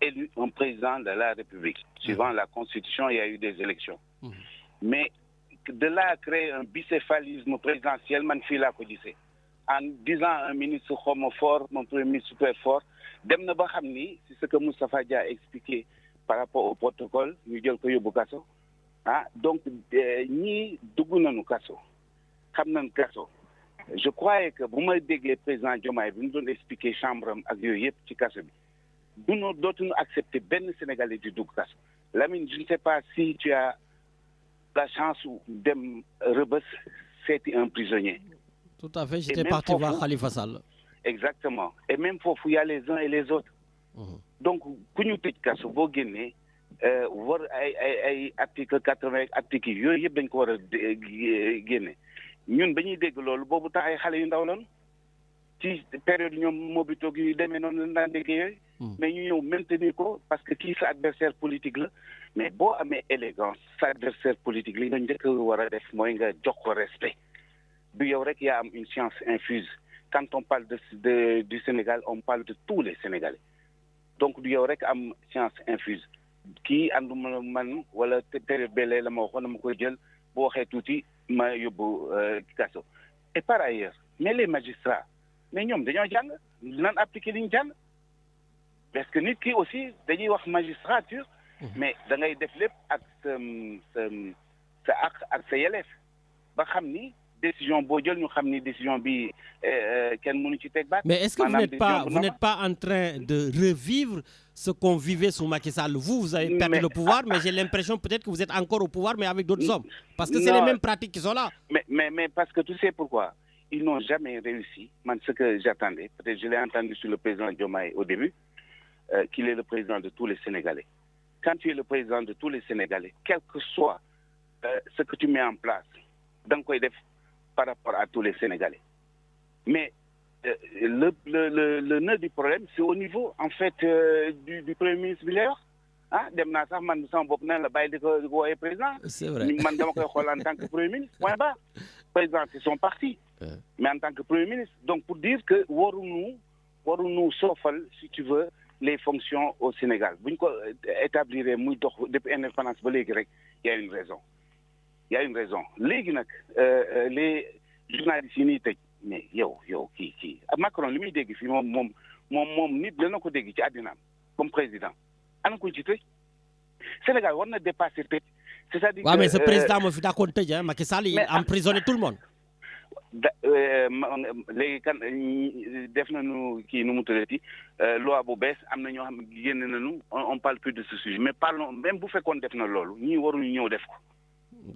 élu un président de la République. Suivant la Constitution, il y a eu des élections. Mais de là à créer un bicéphalisme présidentiel, man fii laa ko gisee. En disant un ministre xawma fort, mon premier ministre super fort, dem na ba xam ni c'est ce que Moustapha Dia a expliqué par rapport au protocole, ñu jël ko yóbbu kaso. Donc ñii dugg nañu kaso xam nañu kaso. Je croyais que bu ma déggee président Diomaye bi mu doon expliquer chambre am ak yooyu yëpp ci kaso bi dootuñu accepter benn Sénégalais di dugg kaso. Lamine, je ne sais pas si tu as la chance dem Rebeuss seeti un prisonnier. Tout à fait, j'étais parti voir Khalifa Sall. Exactement. Et même foofu il y a les uns et les autres. Donc ku ñu tëj kaso boo génnee war ay article 80 article yooyu yëpp dañ ko war a génne. Ñun ba ñuy dégg loolu boobu tax ay xale yu ndaw lañu ci période ñoom Mobito yu demee noonu lañ daan déggee yooyu. Mais ñu ñëw maintenir ko parce que kii sa adversaire politique la. Mais boo amee élégance sa adversaire politique li nga njëkk a war a def mooy nga jox ko respect. Du yow rek yaa am une science infuse. Quand on parle du Sénégal, on parle de tous les Sénégalais. Donc du yow rek am science infuse. Kii ànduma man wala période belee la ma waxoon na ma koy jël boo waxee tuuti ma yóbbu kaso. Et par ailleurs, mais les magistrats mais ñoom dañoo jàng nan appliquer li ñu jàng parce que nit ki aussi dañuy wax magistrature mais da ngay def lépp ak sa ak sa yelleef ba xam ni décision boo jël ñu xam ni décision bi kenn mënu ci teg baat. Mais est-ce que vous n'êtes pas en train de revivre ce qu'on vivait sous Macky Sall? Vous avez perdu le pouvoir, mais j'ai l'impression peut-être que vous êtes encore au pouvoir, mais avec d'autres hommes. Parce que c'est les mêmes pratiques qui sont là. Mais parce que tu sais pourquoi? Ils n'ont jamais réussi. Man, ce que j'attendais, peut-être je l'ai entendu sur le président Diomaye au début, qu'il est le président de tous les Sénégalais. Quand tu es le président de tous les Sénégalais, quel que soit ce que tu mets en place, dans quoi par rapport à tous les Sénégalais. Mais le nœud du problème, c'est au niveau, en fait, du Premier ministre Bileur. Dem naa sax man sama bopp nan la bàyyi di ko wooyee président. C'est vrai. Man dama koy xool en tant que Premier ministre. Point barre. Président, c'est son parti. Mais en tant que Premier ministre. Donc pour dire que waruñu soofal, si tu veux, les fonctions au Sénégal. Bu ñu ko établir muy dox depuis indépendance ba léegi rek, il y a une raison. Il y a une raison. Léegi nag les journalistes yi nii tëj mais yow kii Macron li muy dégg fii moom nit dana ko dégg ci àddinaam comme président ana ko ci tëj Sénégal war na dépasser tëj. C'est-à-dire que mais ce président moo fi d'accord tëj Macky Sall il emprisonné tout le monde. Léegi kan def nañu kii nu mu tuddati loi bu bees am na ñoo xam ne génn nañu on parle plus de ce sujet mais parlons même bu fekkoon def na loolu ñii waruñu ñëw def ko.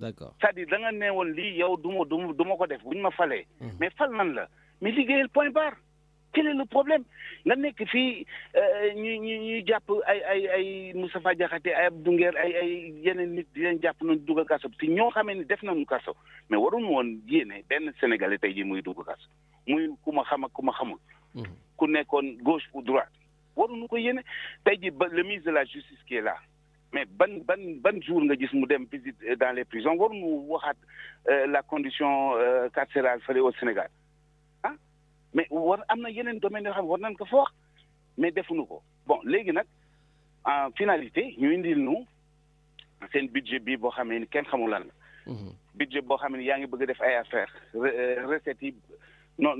D'accord. C'est-à-dire da nga ne woon lii yow du ma ko def bu ñu ma falee. Mais fal nan la mais liggéeyal point barre. Quel est le problème nga nekk fii ñuy jàpp ay Moustapha Diakhaté ay Abdou Nguer ay yeneen nit di leen jàpp nañu dugg kaso si ñoo xamee ni def nañu kaso mais waruñu woon yéene benn Sénégalais tey jii muy dugg kaso muy ku ma xam ak ku ma xamul. Ku nekkoon gauche ou droite waruñu ko yéene tey jii ba le ministre de la justice qui est là. Mais ban jour nga gis mu dem visite dans les prisons waruñu waxaat la condition carcérale fële au Sénégal mais am na yeneen domaine yoo xam war nañ ko fa wax mais defuñu ko bon léegi nag en finalité ñu indil nu seen budget bi boo xamee ni kenn xamul lan la. Budget boo xam ne yaa ngi bëgg a def ay affaires recettes yi non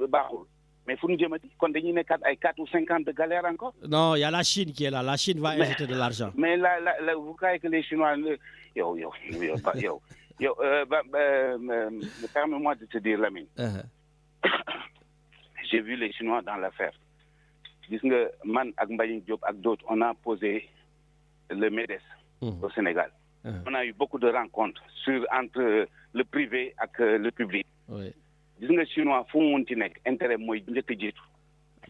baaxul Mais il faut nous dire, quand il y a 4 ou 5 ans de galère encore. Non, il y a la Chine qui est là. La Chine va injecter de l'argent. Mais là, vous croyez que les Chinois... permets-moi de te dire, Lamine. J'ai vu les Chinois dans l'affaire. Gis nga man ak Mbaye Diop ak d'autres, on a posé le MEDES au Sénégal. On a eu beaucoup de rencontres entre le privé et le public. Oui. Gis nga Chinois fu mu munti nekk intérêt mooy njëkk a jiitu.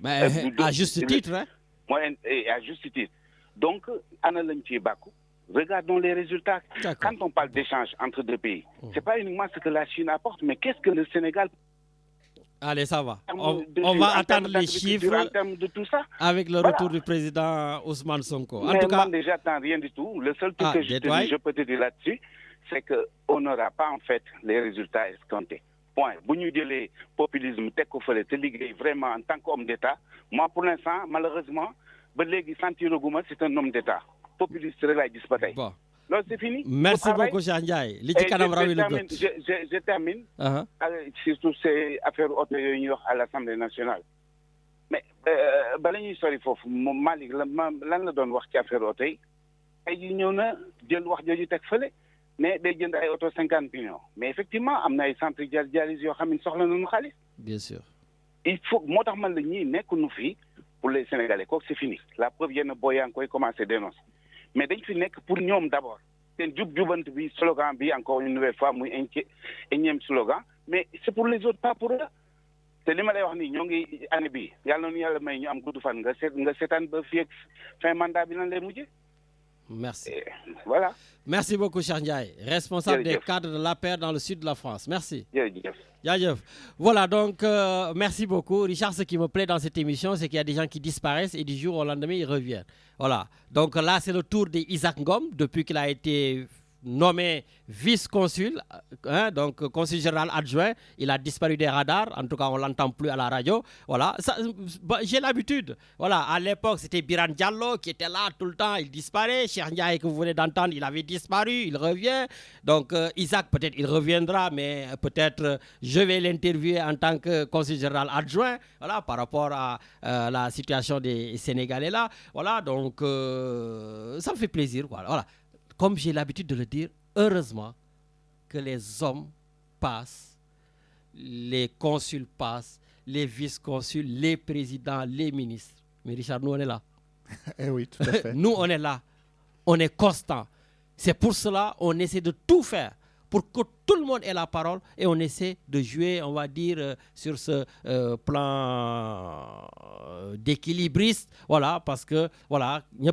Mais à juste titre, hein? À juste titre. Donc, ana lañ ciy bàkku. Regardons les résultats. Quand on parle d'échange entre deux pays, c'est pas uniquement ce que la Chine apporte, mais qu'est-ce que le Sénégal... Allez, ça va. On va attendre les chiffres en termes de tout ça. Avec le retour du président Ousmane Sonko. En tout cas, déjà, j'attends rien du tout. Le seul truc que je peux te dire là-dessus, c'est qu'on n'aura pas en fait les résultats escomptés. Point. Si nous disons le populisme, vraiment en tant qu'homme d'État, moi pour l'instant, malheureusement, c'est un homme d'État. Populiste, bon. Là, c'est fini. Merci beaucoup, Cheikh Ndiaye. Je termine. Surtout ces affaires à l'Assemblée nationale. Mais, sorry, Malik, lan la doon wax ci affaire auto yi ay ñëw na jël wax jooju teg fële mais day jënd ay auto 50 millions. Mais effectivement, am na ay centre dialyse yoo xam ne soxla nañu xaalis. Bien sûr. Il faut moo tax man la ñii nekkuñu fii pour les Sénégalais kooku c'est fini. La preuve yenn boo yaa ngi koy commencé dénoncer. Mais dañ fi nekk pour ñoom d'abord. C'est jubant bi slogan bi encore une nouvelle fois muy énième slogan mais c'est pour les autres pas pour eux. C'est li ma lay wax nii ñoo ngi année bi yàlla na yàlla may ñu am gudd fan nga seetaan ba fii ak fin mandat bi lan lay mujjee. Merci. Voilà. Merci beaucoup, Cheikh Ndiaye, responsable des cadres de l'APR dans le sud de la France. Merci. Voilà, donc, merci beaucoup. Richard, ce qui me plaît dans cette émission, c'est qu'il y a des gens qui disparaissent et du jour au lendemain, ils reviennent. Voilà. Donc là, c'est le tour d'Isaac Ngom, depuis qu'il a été nommé vice-consul, hein, donc consul général adjoint. Il a disparu des radars. En tout cas, on ne l'entend plus à la radio. Voilà. J'ai l'habitude. Voilà. À l'époque, c'était Biran Diallo qui était là tout le temps. Il disparaît. Cheikh Ndiaye, que vous venez d'entendre, il avait disparu. Il revient. Donc, Isaac, peut-être, il reviendra, mais peut-être, je vais l'interviewer en tant que consul général adjoint. Voilà, par rapport à la situation des Sénégalais là. Voilà. Donc, ça me fait plaisir. Voilà. Comme j'ai l'habitude de le dire, heureusement que les hommes passent, les consuls passent, les vice-consuls, les présidents, les ministres. Mais Richard, nous on est là. Eh oui, tout à fait. Nous on est là. On est constant. C'est pour cela qu'on essaie de tout faire pour que tout le monde ait la parole et on essaie de jouer, on va dire, sur ce plan d'équilibriste. Voilà, parce que, voilà, mais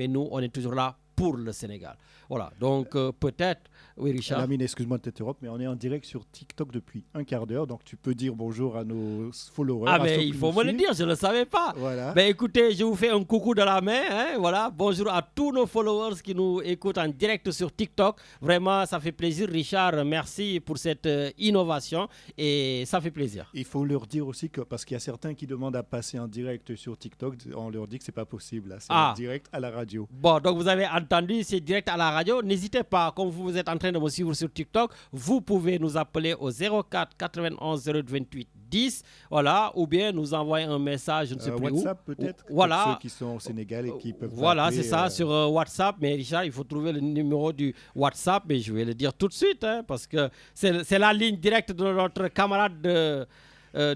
nous, on est toujours là pour le Sénégal. Voilà, donc peut-être, oui Richard. Lamine, excuse-moi de t'interrompre, mais on est en direct sur TikTok depuis un quart d'heure, donc tu peux dire bonjour à nos followers. Ah mais il faut me le dire, je ne le savais pas. Voilà. Ben écoutez, je vous fais un coucou de la main, hein, voilà. Bonjour à tous nos followers qui nous écoutent en direct sur TikTok. Vraiment, ça fait plaisir, Richard. Merci pour cette innovation et ça fait plaisir. Il faut leur dire aussi que, parce qu'il y a certains qui demandent à passer en direct sur TikTok, on leur dit que c'est pas possible, là. C'est en direct à la radio. Bon, donc vous avez entendu, c'est direct à la radio. N'hésitez pas, comme vous êtes en train de me suivre sur TikTok, vous pouvez nous appeler au 04 91 028 10, voilà, ou bien nous envoyer un message, je ne sais plus WhatsApp où. peut-être, voilà. pour ceux qui sont au Sénégal et qui peuvent voilà, c'est ça, sur WhatsApp. Mais Richard, il faut trouver le numéro du WhatsApp, mais je vais le dire tout de suite, hein, parce que c'est la ligne directe de notre camarade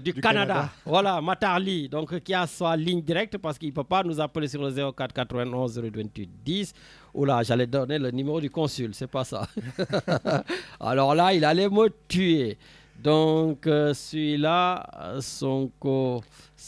du Canada. Voilà, Matarli, donc qui a sa ligne directe parce qu'il ne peut pas nous appeler sur le 04 91 028 10. Oula, j'allais donner le numéro du consul, c'est pas ça. Alors là, il allait me tuer. Donc, celui-là, Sonko...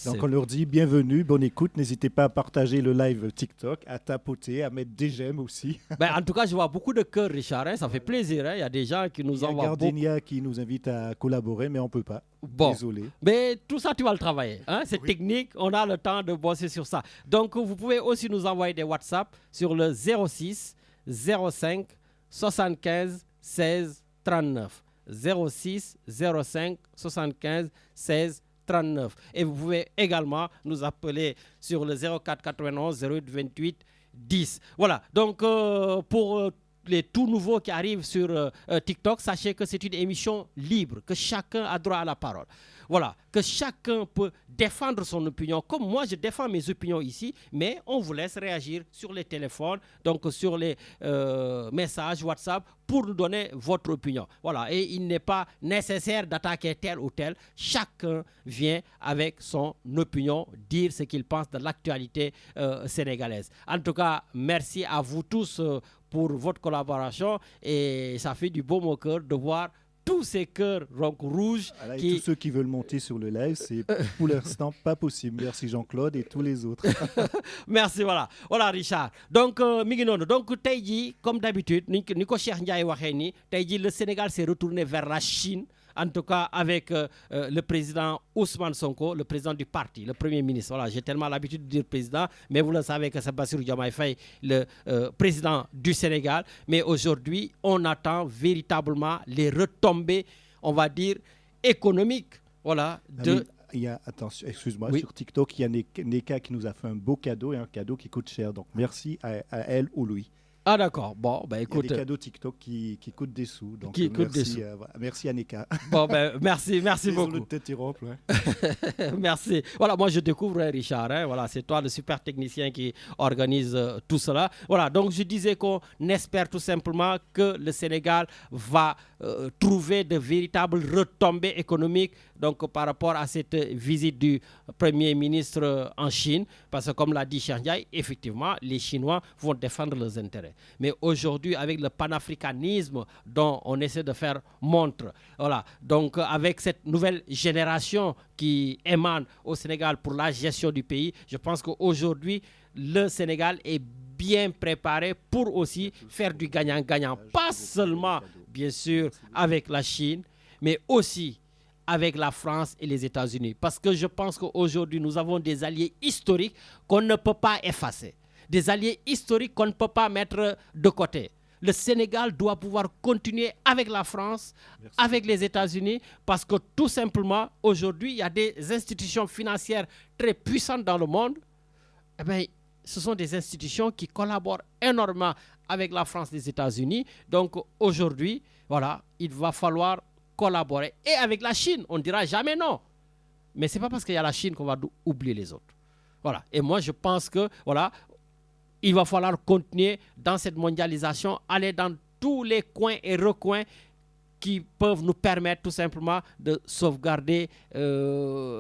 Donc, on leur dit bienvenue, bonne écoute. N'hésitez pas à partager le live TikTok, à tapoter, à mettre des j'aime aussi. Ben, en tout cas, je vois beaucoup de cœurs, Richard. Hein, ça fait plaisir. Hein, il y a des gens qui nous envoient beaucoup. Il y a Gardenia qui nous invite à collaborer, mais on ne peut pas. Bon. Désolé. Mais tout ça, tu vas le travailler. Hein? C'est technique. On a le temps de bosser sur ça. Donc, vous pouvez aussi nous envoyer des WhatsApp sur le 06 05 75 16 39. 06 05 75 16 39. Et vous pouvez également nous appeler sur le 04 91 08 28 10. Voilà. Donc, pour les tout nouveaux qui arrivent sur TikTok, sachez que c'est une émission libre, que chacun a droit à la parole. voilà, que chacun peut défendre son opinion, comme moi je défends mes opinions ici, mais on vous laisse réagir sur les téléphones, donc sur les messages WhatsApp, pour nous donner votre opinion. Voilà, et il n'est pas nécessaire d'attaquer tel ou tel. Chacun vient avec son opinion, dire ce qu'il pense de l'actualité sénégalaise. En tout cas, merci à vous tous pour votre collaboration, et ça fait du baume au cœur de voir tous ces cœurs rouges. Voilà, et tous ceux qui veulent monter sur le live, c'est pour l'instant pas possible. Merci Jean-Claude et tous les autres. Merci, voilà. Voilà, Richard. Donc, donc Taïdi, comme d'habitude, Nico Cheikh Ndiaye waxé Taïdi, le Sénégal s'est retourné vers la Chine. En tout cas, avec le président Ousmane Sonko, le président du parti, le premier ministre. Voilà, j'ai tellement l'habitude de dire président, mais vous le savez que c'est Bassirou Diomaye Faye, le président du Sénégal. Mais aujourd'hui, on attend véritablement les retombées, on va dire, économiques. Voilà. Attention, excuse-moi, oui. Sur TikTok, il y a Neka qui nous a fait un beau cadeau et un cadeau qui coûte cher. Donc, merci à elle ou lui. Ah d'accord, bon, ben écoute... Il y a des cadeaux TikTok qui coûtent des sous, donc merci Aneka. Bon, ben merci beaucoup. Désolé de t'interrompre. Merci. Voilà, moi je découvre Richard, hein, voilà, c'est toi le super technicien qui organise tout cela. Voilà, donc je disais qu'on espère tout simplement que le Sénégal va trouver de véritables retombées économiques, donc par rapport à cette visite du Premier ministre en Chine, parce que comme l'a dit Cheikh Ndiaye, effectivement, les Chinois vont défendre leurs intérêts. Mais aujourd'hui, avec le panafricanisme dont on essaie de faire montre, voilà, donc avec cette nouvelle génération qui émane au Sénégal pour la gestion du pays, je pense qu'aujourd'hui, le Sénégal est bien préparé pour aussi faire du gagnant-gagnant. Pas seulement, bien sûr, avec la Chine, mais aussi avec la France et les États-Unis. Parce que je pense qu'aujourd'hui, nous avons des alliés historiques qu'on ne peut pas effacer. Des alliés historiques qu'on ne peut pas mettre de côté. Le Sénégal doit pouvoir continuer avec la France, avec les États-Unis, parce que tout simplement, aujourd'hui, il y a des institutions financières très puissantes dans le monde. Eh bien, ce sont des institutions qui collaborent énormément avec la France et les États-Unis. Donc aujourd'hui, voilà, il va falloir collaborer. Et avec la Chine, on ne dira jamais non. Mais ce n'est pas parce qu'il y a la Chine qu'on va oublier les autres. Voilà. Et moi, je pense que, voilà, il va falloir continuer dans cette mondialisation, aller dans tous les coins et recoins qui peuvent nous permettre tout simplement de sauvegarder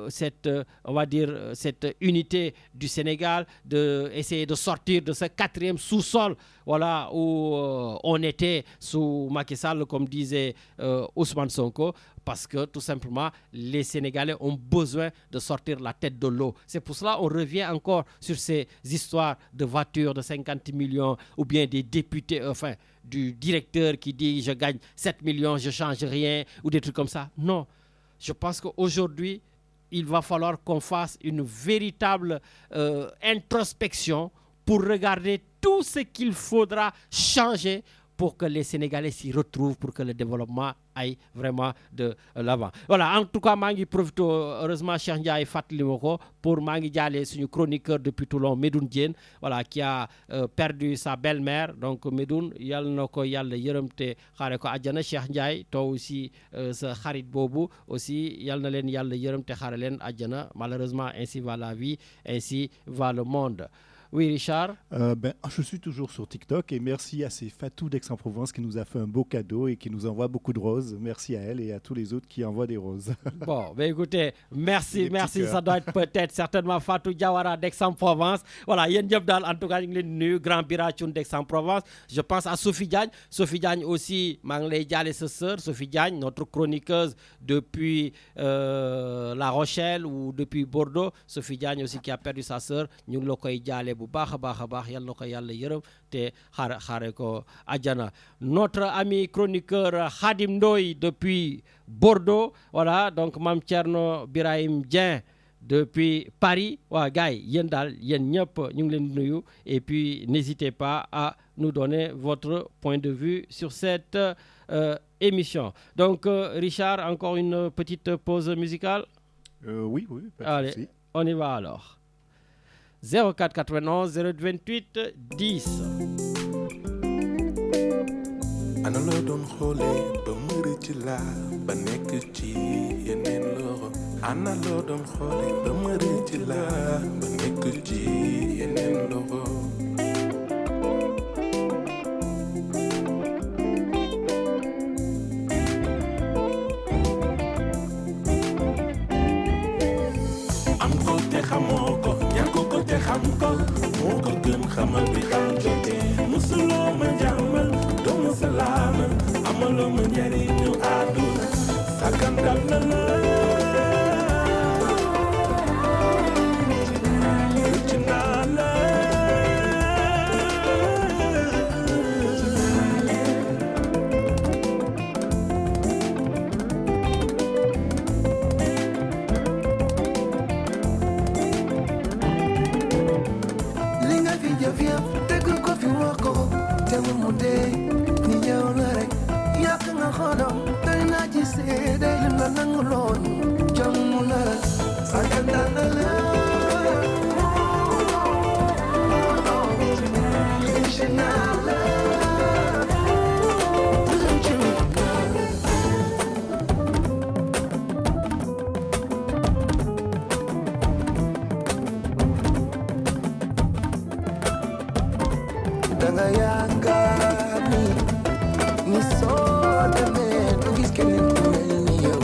cette, on va dire, cette unité du Sénégal, d'essayer de sortir de ce 4e sous-sol, voilà, où on était sous Macky Sall, comme disait Ousmane Sonko, parce que tout simplement, les Sénégalais ont besoin de sortir la tête de l'eau. C'est pour cela qu'on revient encore sur ces histoires de voitures de 50 millions ou bien des députés, enfin, du directeur qui dit « je gagne 7 millions, je ne change rien » ou des trucs comme ça. Non. Je pense qu'aujourd'hui, il va falloir qu'on fasse une véritable introspection pour regarder tout ce qu'il faudra changer pour que les Sénégalais s'y retrouvent, pour que le développement aille vraiment de l'avant. Voilà, en tout cas, je profite heureusement Cheikh Ndiaye Fatli Moko pour son chroniqueur depuis Toulon, Medoun Diène, voilà, qui a perdu sa belle-mère. Donc Medoun, yal nako yalla yëremte xare ko aljana. Cheikh Ndiaye, toi aussi ce xarit bobu aussi yal na len yalla yëremte xare len aljana. Malheureusement, ainsi va la vie, ainsi va le monde. Oui, Richard. Je suis toujours sur TikTok et merci à ces Fatou d'Aix-en-Provence qui nous a fait un beau cadeau et qui nous envoie beaucoup de roses. Merci à elle et à tous les autres qui envoient des roses. Bon, ben écoutez, merci. Ça doit être peut-être certainement Fatou Diawara d'Aix-en-Provence. Voilà, Yen Diabdal, en tout cas, Grand Birachoun d'Aix-en-Provence. Je pense à Sophie Diagne. Sophie Diagne aussi, Manglé Dial et sa sœur. Sophie Diagne, notre chroniqueuse depuis La Rochelle ou depuis Bordeaux. Sophie Diagne aussi qui a perdu sa sœur. Nous l'avons dit bu baax a baax yàlla na ko yàlla yërëm te xare ko àjjana. Notre ami chroniqueur Khadim Ndoye depuis Bordeaux, voilà, donc Mame Thierno Birahim Dieng depuis Paris. Waa gars yi yéen daal yéen ñëpp ñu ngi leen di nuyu et puis n'hésitez pas à nous donner votre point de vue sur cette émission. Donc Richard, encore une petite pause musicale. Oui, pas de Allez, souci. On y va alors. 04 91 028 10. ana loo doon xoolee ba mëri ci laa ba nekk ci yeneen loxo ana loo doon xoole ba ma rëcc la ba nekk ci yeneen loxo am ko te xamoo ko ñàkk ko te xam ko moo ko gën xamal bi xam jotee musuloo ma jàmmal doo ma salaamal amaloo ma njariñu àdduna sakandal na la rëcc naa la li nga fi jëf yëpp dëgg ko fi wax ko teewul mu dee ni yow la rek yàq nga xolam doy naa ci seede lim la nangu loon jom mu la sakandal na la rëcc naa la rëcc naa la danga yaakaar ni soo demee du gis keneen ku mel ni yow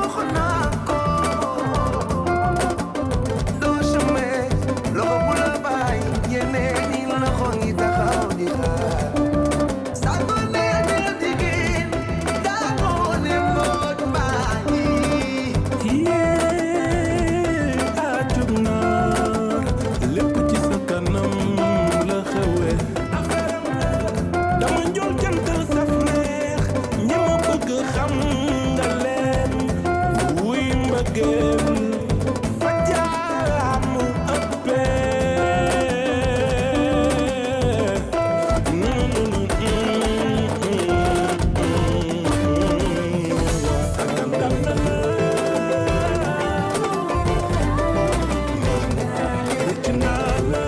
waxoon naa ko doo chemin loxo bu la bàyyi ñeneen ñi loxo ngi taxaw di xaar sàngo nee dina digin daanoo ne mboot maa ngi yee ajub naar lépp ci sa kanam la xewe dama njool jantal saf neex ñi ma bëgg xam nga leen wuy mbëggeel fa jaam ëppee sakandal na la rëcc naa la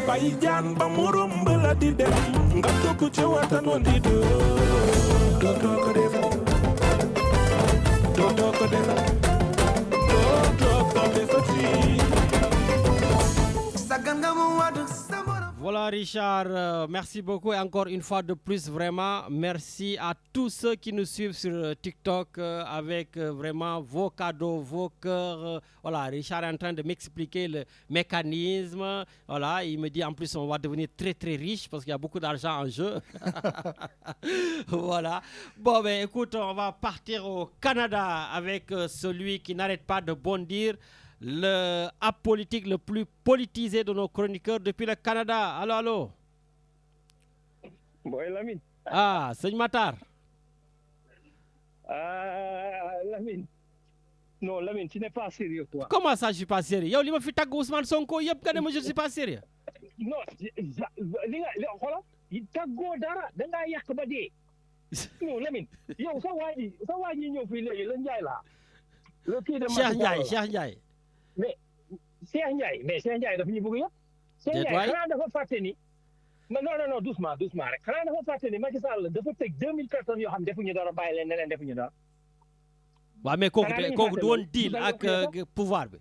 bàyyi jaan ba mu romb la di dem nga dugg ci waxtaan woon di dootoo ko defati dootoo ko defati dootoo ko defati sagan nga mu wàddu sa borom Voilà Richard, merci beaucoup et encore une fois de plus vraiment merci à tous ceux qui nous suivent sur TikTok avec vraiment vos cadeaux, vos cœurs. Voilà, Richard est en train de m'expliquer le mécanisme. Voilà, il me dit en plus on va devenir très très riche parce qu'il y a beaucoup d'argent en jeu. Voilà. Bon ben écoute, on va partir au Canada avec celui qui n'arrête pas de bondir. Le apolitique le plus politisé de nos chroniqueurs depuis le Canada. Allô, allô. Boy Lamine. Ah, sëñ Matar. Lamine. Non, Lamine, tu n'es pas sérieux, toi. Comment ça, je suis pas sérieux? Yow li ma fi tagg Ousmane Sonko yëpp nga ne ma je suis pas sérieux. Non, li nga xoolal tàggoo dara da ngaa yàq ba dee. Non, Lamine, yow sa waa ji ñëw fii léegi la Ndiaye la. Le kii de Cheikh Ndiaye. Mais Cheikh Ndiaye dafa ñu bëgg yëpp. Cheikh Ndiaye xanaa dafa fàtte ni. Non, doucement rek. Xanaa dafa fàtte ni Macky Sall dafa teg 2000 personnes yoo xam defuñu dara bàyyi leen ne leen defuñu dara. waaw mais kooku du woon deal ak pouvoir bi.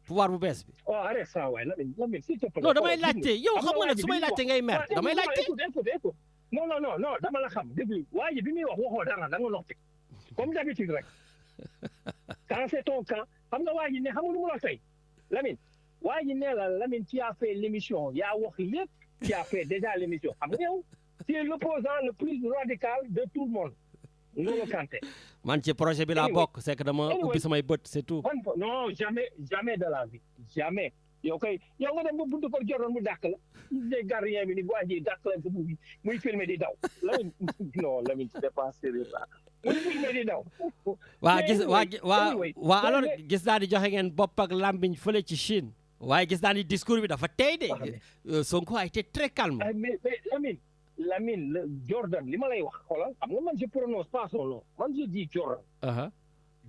pouvoir bu bees bi. Oh, arrête ça waay Lamine s'il te plaît. Non damay laajte yow xam nga ne su may laajte ngay mer damay laajte. Écoute. Non, dama la xam déglu waa ji bi muy wax waxoo dara da nga noppi comme d'habitude rek. Quand c'est ton cas xam nga waa ji ne xam nga lu mu la tey Lamine waa ji ne la Lamine tu as fait l'émission yaa wax lépp tu as fait déjà l'émission xam nga yow tu es l'opposant le plus radical de tout le monde. Ngolo Kanté. Man ci projet bi laa bokk c'est que dama ubbi samay bët c'est tout. Non jamais de la vie jamais. yow nga dem ba buntu ko Jordan mu dàq la des gardiens bi ni waa ji dàq la muy filmer di daw Lamine c'est pas sérieux ça muy filmer di daw. waa alors gis naa di joxe ngeen bopp ak lambiñ fële ci Chine waaye gis naa ni discours bi dafa tey de Sonko a été très calme. mais Lamine le Jordan li ma lay wax xoolal xam nga man je prononce pas son nom man je dis Jordan.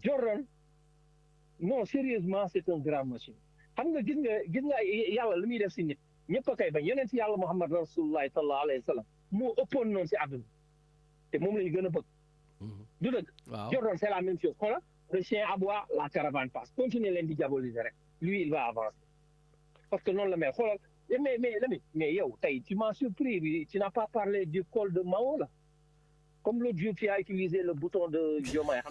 Jordan non sérieusement c'est un grand machine. xam nga gis nga yàlla lu muy def si nit ñëpp a koy bañ yeneen si yàlla Muhammad Rasulullah sallallahu alayhi wa sallam moo ëppoon noonu si àdduna te moom lañu gën a bëgg du dëgg. Jordan c'est la même chose xoolal le chien aboie la caravane passe continuer leen di diaboliser rek lui il va avancer parce que noonu la mel xoolal mais yow tey tu m'as surpris tu n'as pas parlé du col de Mao là. Comme l'autre jour, tu as utilisé le bouton de Diomaye.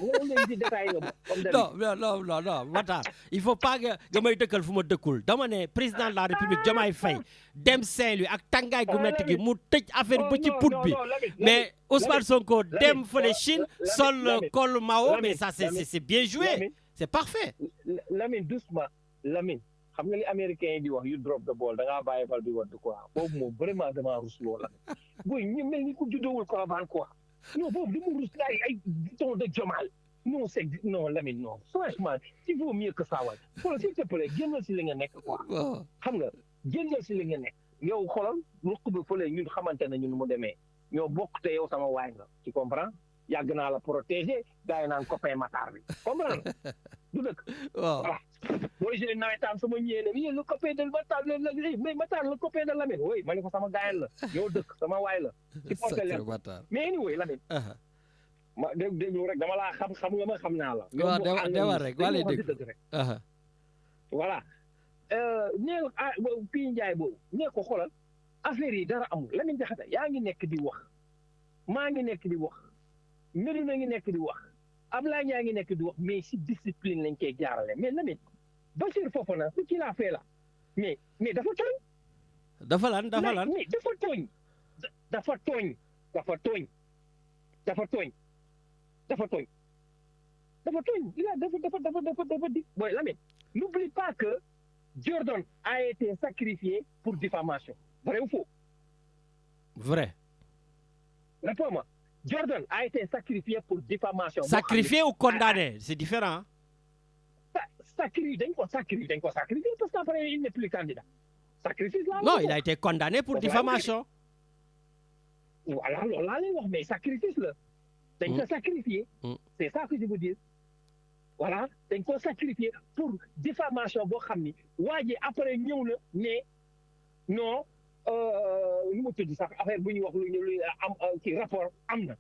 Non, Matar, il faut pas que Diomaye dëkkal fu ma dëkkul dama ne président de la République Diomaye Faye dem Saint-Louis ak tàngaay gu metti gi mu tëj affaire ba ci put bi mais Ousmane Sonko dem fële Chine sol col Mao mais ça c'est bien joué c'est parfait. Lamine doucement Lamine xam nga li américain yi di wax you drop the ball da ngaa bàyyi bal bi wadd quoi boobu moom vraiment damaa rus loola boy ñu mel ni ku juddowul caravane quoi. Non, bon, de mon ay ton de Jamal. Non, c'est non, Lamine, non. Franchement, il vaut mieux que ça. Voilà, s'il te plaît, génnal si li nga nekk quoi. Xam nga, génnal si li nga nekk. Yow xoolal, lu ko ba fële ñun xamante nañu nu mu demee. Ñoo bokk te yow sama waay nga. Tu comprends? Yàgg naa la protéger, gars yi naan copain Matar bi. Comprends? Du dëkk. Voilà. Booy jëlee nawetaan sama ñëwee ne le copain de Matar mais Matar le copain de Lamine oui ma ne ko sama gaayal la yow dëkk sama waay la ci porte leen mais anyway Lamine ma déglu rek dama laa xam nga ma xam naa la demal rek wala dégg rek voilà nee Pii Njaay boobu nee ko xoolal affaire yi dara amul Lamine Diakhaté yaa ngi nekk di wax maa ngi nekk di wax Medina ngi nekk di wax Ablaye yaa ngi nekk di wax mais si discipline lañ koy jaarale mais Lamine Bachir Fofana ce qu'il a fait là mais dafa tooñ. dafa lan mais dafa tooñ. Il a dafa di boy Lamine n'oublie pas que Jordan a été sacrifié pour diffamation vrai ou faux? Vrai. Réponds-moi. Jordan a été sacrifié pour diffamation. Sacrifié ou condamné, c'est différent. Dañ ko sacrifié parce qu'après il n'est plus candidat. Sacrifice là. Non, il a été condamné pour diffamation. Voilà, loolu laa lay wax mais sacrifice la. Dañ ko sacrifié. C'est ça que je veux dire. Voilà, dañ ko sacrifié pour diffamation boo xam ni waa ji après ñëw na ne non nu mu tudd sax affaire bu ñuy wax lu am ci rapport am na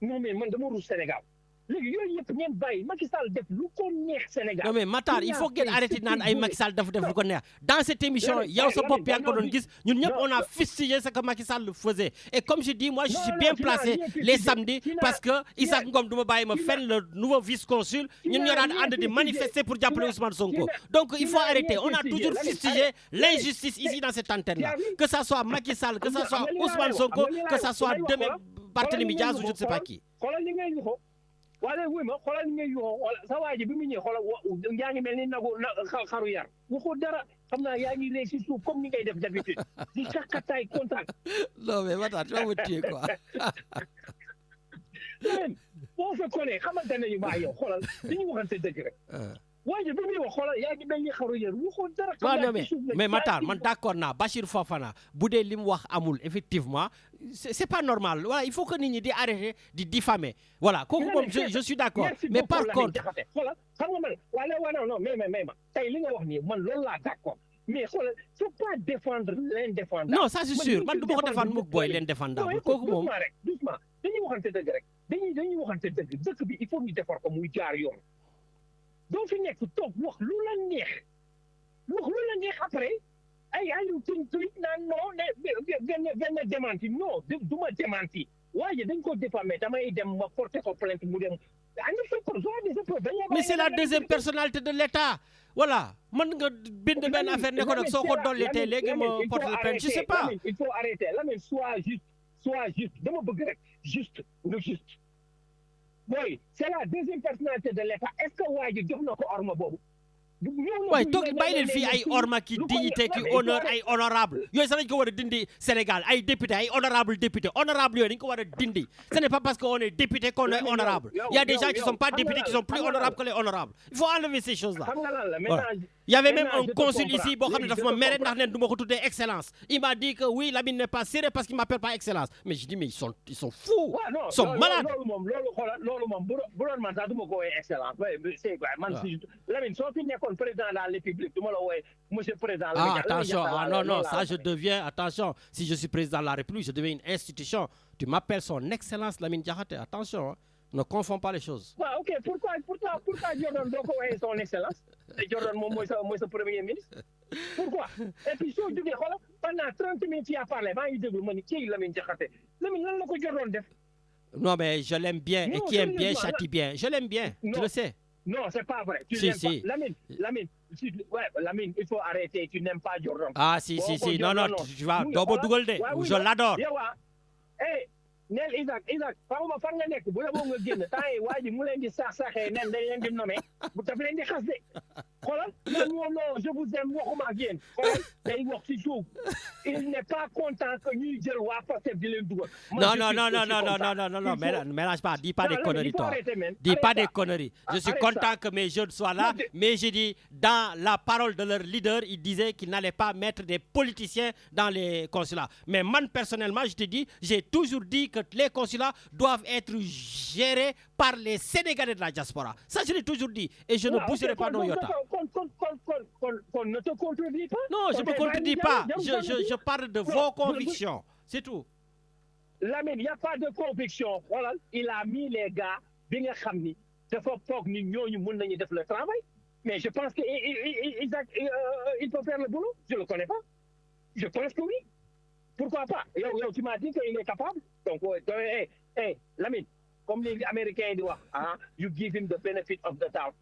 non mais man dama ruus Sénégal. léegi yooyu yëpp ngeen bàyyi Macky Sall def lu ko neex Sénégal. non mais Matar il faut ngeen arrêter naan ay Macky Sall def lu ko neex dans cette émission yow sa bopp yaa ngi ko doon gis ñun ñëpp on a fustigé ce que Macky Sall faisait et comme je dis moi je suis bien placé les samedis parce que Issa Ngom du ma bàyyi ma fenn le nouveau vice-consul ñun ñoo daan ànd di manifester pour jàppale Ousmane Sonko donc il faut arrêter on a toujours fustigé l'injustice ici dans cette antenne là que ça soit Macky Sall que ça soit Ousmane Sonko que ça soit demain Barthélémy Diaz ou je ne sais pas qui. wala wuy ma xoolal ni ngay yuxoo sa waa ji bi mu ñëwee xoolal yaa ngi mel ni xaru yar waxoo dara xam naa yaa ngi rey si suuf comme ni ngay def d'habitude di càkkataay contact. non mais Matar tu vas me tuer quoi. boo fa connaît xamante nañu maa yow xoolal dañuy waxante dëgg rek. waa ji bi muy wax xoolal yaa ngi mel ni xaru yar waxoo dara. non mais Matar man d'accord naa Bachir Fofana bu dee li mu wax amul effectivement c'est pas normal voilà il faut que nit ñi di arrêter di diffamer voilà kooku moom je suis d'accord mais par contre. xoolal xam nga man wala non mais ma tey li nga wax nii man loolu laa d'accord mais xoolal faut pas défendre l'indéfendable. non ça c'est sûr man du ma ko défendre mukk booy l'indéfendable kooku moom. doucement dañuy waxante dëgg rek dañuy waxante dëgg dëkk bi il faut ñu defar ko muy jaar yoon. doo fi nekk toog wax lu la neex après ay tuñ naan non benn démenti non du ma démenti waaye dañ ko diffamé damay dem ma porter ko plainte mu dem mais c'est la deuxième personnalité de l'État voilà mën nga bind benn affaire ne ko nag soo ko dolli tey léegi ma porter plainte je sais pas. il faut arrêter Lamine sois juste dama bëgg rek juste boy c'est la deuxième personnalité de l'État est-ce que waa ji jox na ko orma boobu. waaye toog bàyyi leen fii ay orma ki dignité ki honneur ay honorable yooyu sax dañ ko war a dindi Sénégal ay député ay honorable député honorable yooyu dañ ko war a dindi ce n'est pas parce qu'on est député qu'on est honorable il y a des gens qui sont pas députés qui sont plus honorables que les honorables il faut enlever ces choses là voilà. Il y avait même un consul ici boo xam ne dafa ma mere ndax nen du ma ko tuddee excellence il m'a dit que oui Lamine n'est pas sérieux parce qu'il m'appelle pas excellence mais je dis mais ils sont fous ils sont malades. loolu moom bu doon man sax du ma ko woowee excellence c'est quoi man Lamine soo fi nekkoon président de la République du ma la wooyee monsieur président. Attention non ça je deviens attention si je suis président de la République je deviens une institution tu m'appelles son excellence Lamine Diakhaté attention Ne confonds pas les choses. Ok, pourquoi Jordan doit avoir son excellence? Jordan, moi, c'est premier ministre. Pourquoi? Et puis, si tu dis, pendant 30 minutes, il a parlé, il dit, qui l'a mis Jordan? Non, mais je l'aime bien. Et qui aime bien, châtie bien. Je l'aime bien, tu le sais. Non, c'est pas vrai. Tu Si, l'aimes si. pas. Lamine, il faut arrêter. Tu n'aimes pas Jordan. Ah, si. Non, tu vas double double de. Je l'adore. Hey, Nel Isaac, fan nga nekk bu yeboo nga génn temps yi waa ji mu leen di sax-saxee nen dañ leen di nommer bu daf leen di xas de xoolal non je vous aime waxuma ak yéen xoolal day wax ci suuf il n'est pas content que ñuy jël waa Pastef di leen dugal. Non, mélange pas, dis pas des conneries toi. Dis pas des conneries. Je suis content que mes jeunes soient là, mais je dis dans la parole de leur leader, il disait qu'il n'allait pas mettre des politiciens dans les consulats. Mais moi personnellement, je te dis, j'ai toujours dit que les consulats doivent être gérés par les Sénégalais de la diaspora. Ça, je l'ai toujours dit. Et je ne bougerai pas dans Yota. Qu'on ne te contredit pas. Non, je ne me contredis pas. Je parle de vos convictions. C'est tout. Lamine, il n'y a pas de conviction. Voilà, il a mis les gars, bien qu'il faut pas que nous fassions le travail. Mais je pense qu'il peut faire le boulot. Je ne le connais pas. Je pense que oui. Pourquoi pas? Tu m'as dit qu'il est capable. Donc, Lamine, comme les Américains disent, you give him the benefit of the doubt.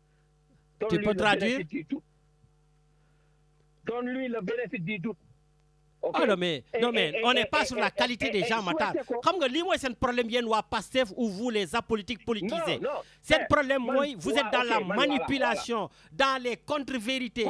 Tu peux traduire? Donne-lui le bénéfice du doute. Okay. Ah non mais on n'est pas sur la qualité des gens, Matar. Comme que moi c'est un problème bien ou Pastef ou vous les apolitiques politisés. C'est un problème moi vous êtes dans la manipulation, dans les contre-vérités.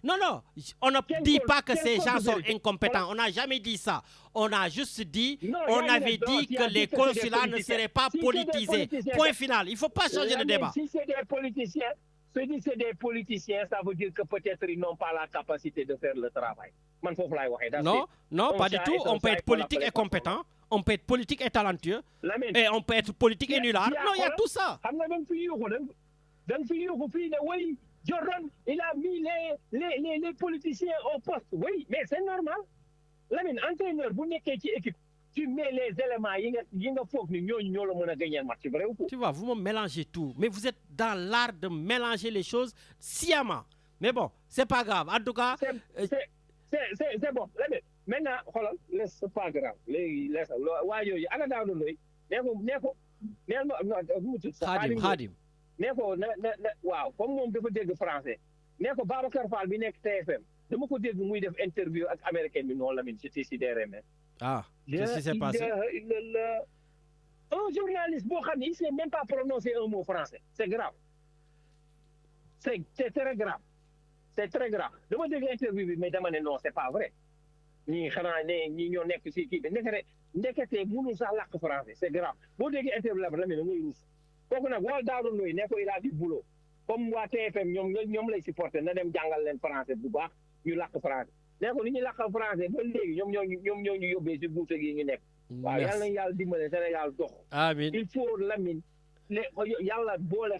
Non, on ne dit pas que ces gens sont incompétents. On n'a jamais dit ça. On a juste dit, on avait dit que les consulats ne seraient pas politisés. Point final. Il ne faut pas changer le débat. Si c'est des politiciens, c'est des politiciens, ça veut dire que peut-être ils n'ont pas la capacité de faire le travail. Non, pas du tout. On peut être politique et compétent, on peut être politique et talentueux, et on peut être politique et nulard. Non, il y a tout ça. Jordan, il a mis les politiciens au poste. Oui, mais c'est normal. Lamine, entraîneur, vous n'êtes qu'une équipe. Tu mets les éléments, tu vois, vous me mélangez tout. Mais vous êtes dans l'art de mélanger les choses sciemment. Mais bon, c'est pas grave. En tout cas... C'est bon. Maintenant, c'est pas grave. Khadim. Waaw, comme moom dafa dégg français. Nee ko Babacar Fall bi nekk TFM. Dama ko dégg muy def interview ak américain bi noonu Lamine ci DRMS. Ah, qu'est-ce qui s'est passé? Un journaliste boo xam ne il sait même pas prononcer un mot français. C'est grave. C'est très grave. C'est très grave. Dama dégg interview bi mais dama ne non c'est pas vrai. ñii xanaa ñi ñoo nekk ci kii bi ndekete mënu sax làkk français c'est grave. Boo déggee interview la Lamine muy ruus. kooku nag wal Daouda Ndoye ne ko il a du boulot comme waa TFM ñoom lay supporter na dem jàngal leen français bu baax ñu làkk français ne ko ni ñu làkk français ba léegi ñoom ñoo ñu yóbbee si buute gi ñu nekk. waaw yàlla nañu yàlla dimbale Sénégal dox. amiin il faut Lamine yàlla boole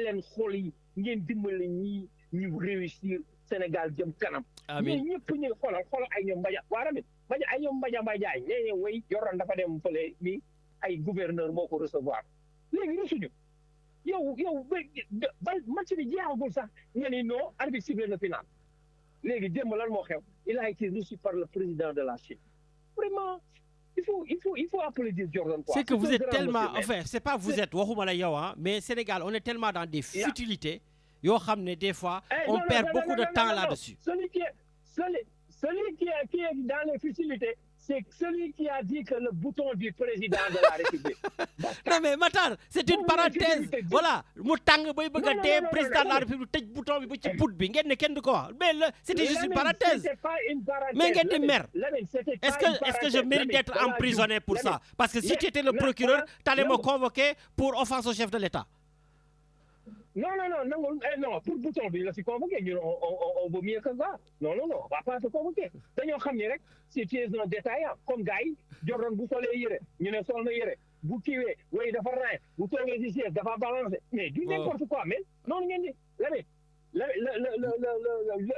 leen xol yi ngeen dimbale ñii ñu réussir Sénégal jëm kanam. amiin ñun ñëpp ñu xoolal ay ñoom Mbadia waa Lamine ay ñoom Mbadia Mbaye nee way Jordan dafa dem fële ni ay gouverneur moo ko recevoir. léegi resuñu yow ba match bi jeexagul sax nga ni non arbitre sifflé na final léegi démb lan moo xew il a été reçu par le président de la Chine vraiment il faut applaudir Jordan quoi. C'est que vous êtes tellement enfin c'est pas vous êtes waxuma la yow mais Sénégal on est tellement dans des futilités yoo xam ne des fois on perd beaucoup de temps là-dessus. Celui qui est dans les futilités c'est celui qui a dit que le bouton du président de la République. Non mais Matar, c'est une parenthèse. Voilà, mu tàng bay bëgg a dee président de la République tëj bouton bi ba ci put bi ngeen ne kenn du ko wax. Mais c'était juste une parenthèse. Mais ngeen di mer. Est-ce que je mérite d'être emprisonné pour ça? Parce que si tu étais le procureur, t'allais me convoquer pour offense au chef de l'État. Non, pour bouton bi la si convoqué, on vaut mieux que ça. Non, on va pas se convoquer. Dañoo xam ni rek si tu es un détaillant comme gars yi Jordan bu solee yére ñu ne sol na yére bu kiiwee way dafa raay bu toogee si siège dafa balancé mais du n'importe quoi mais noonu ngeen di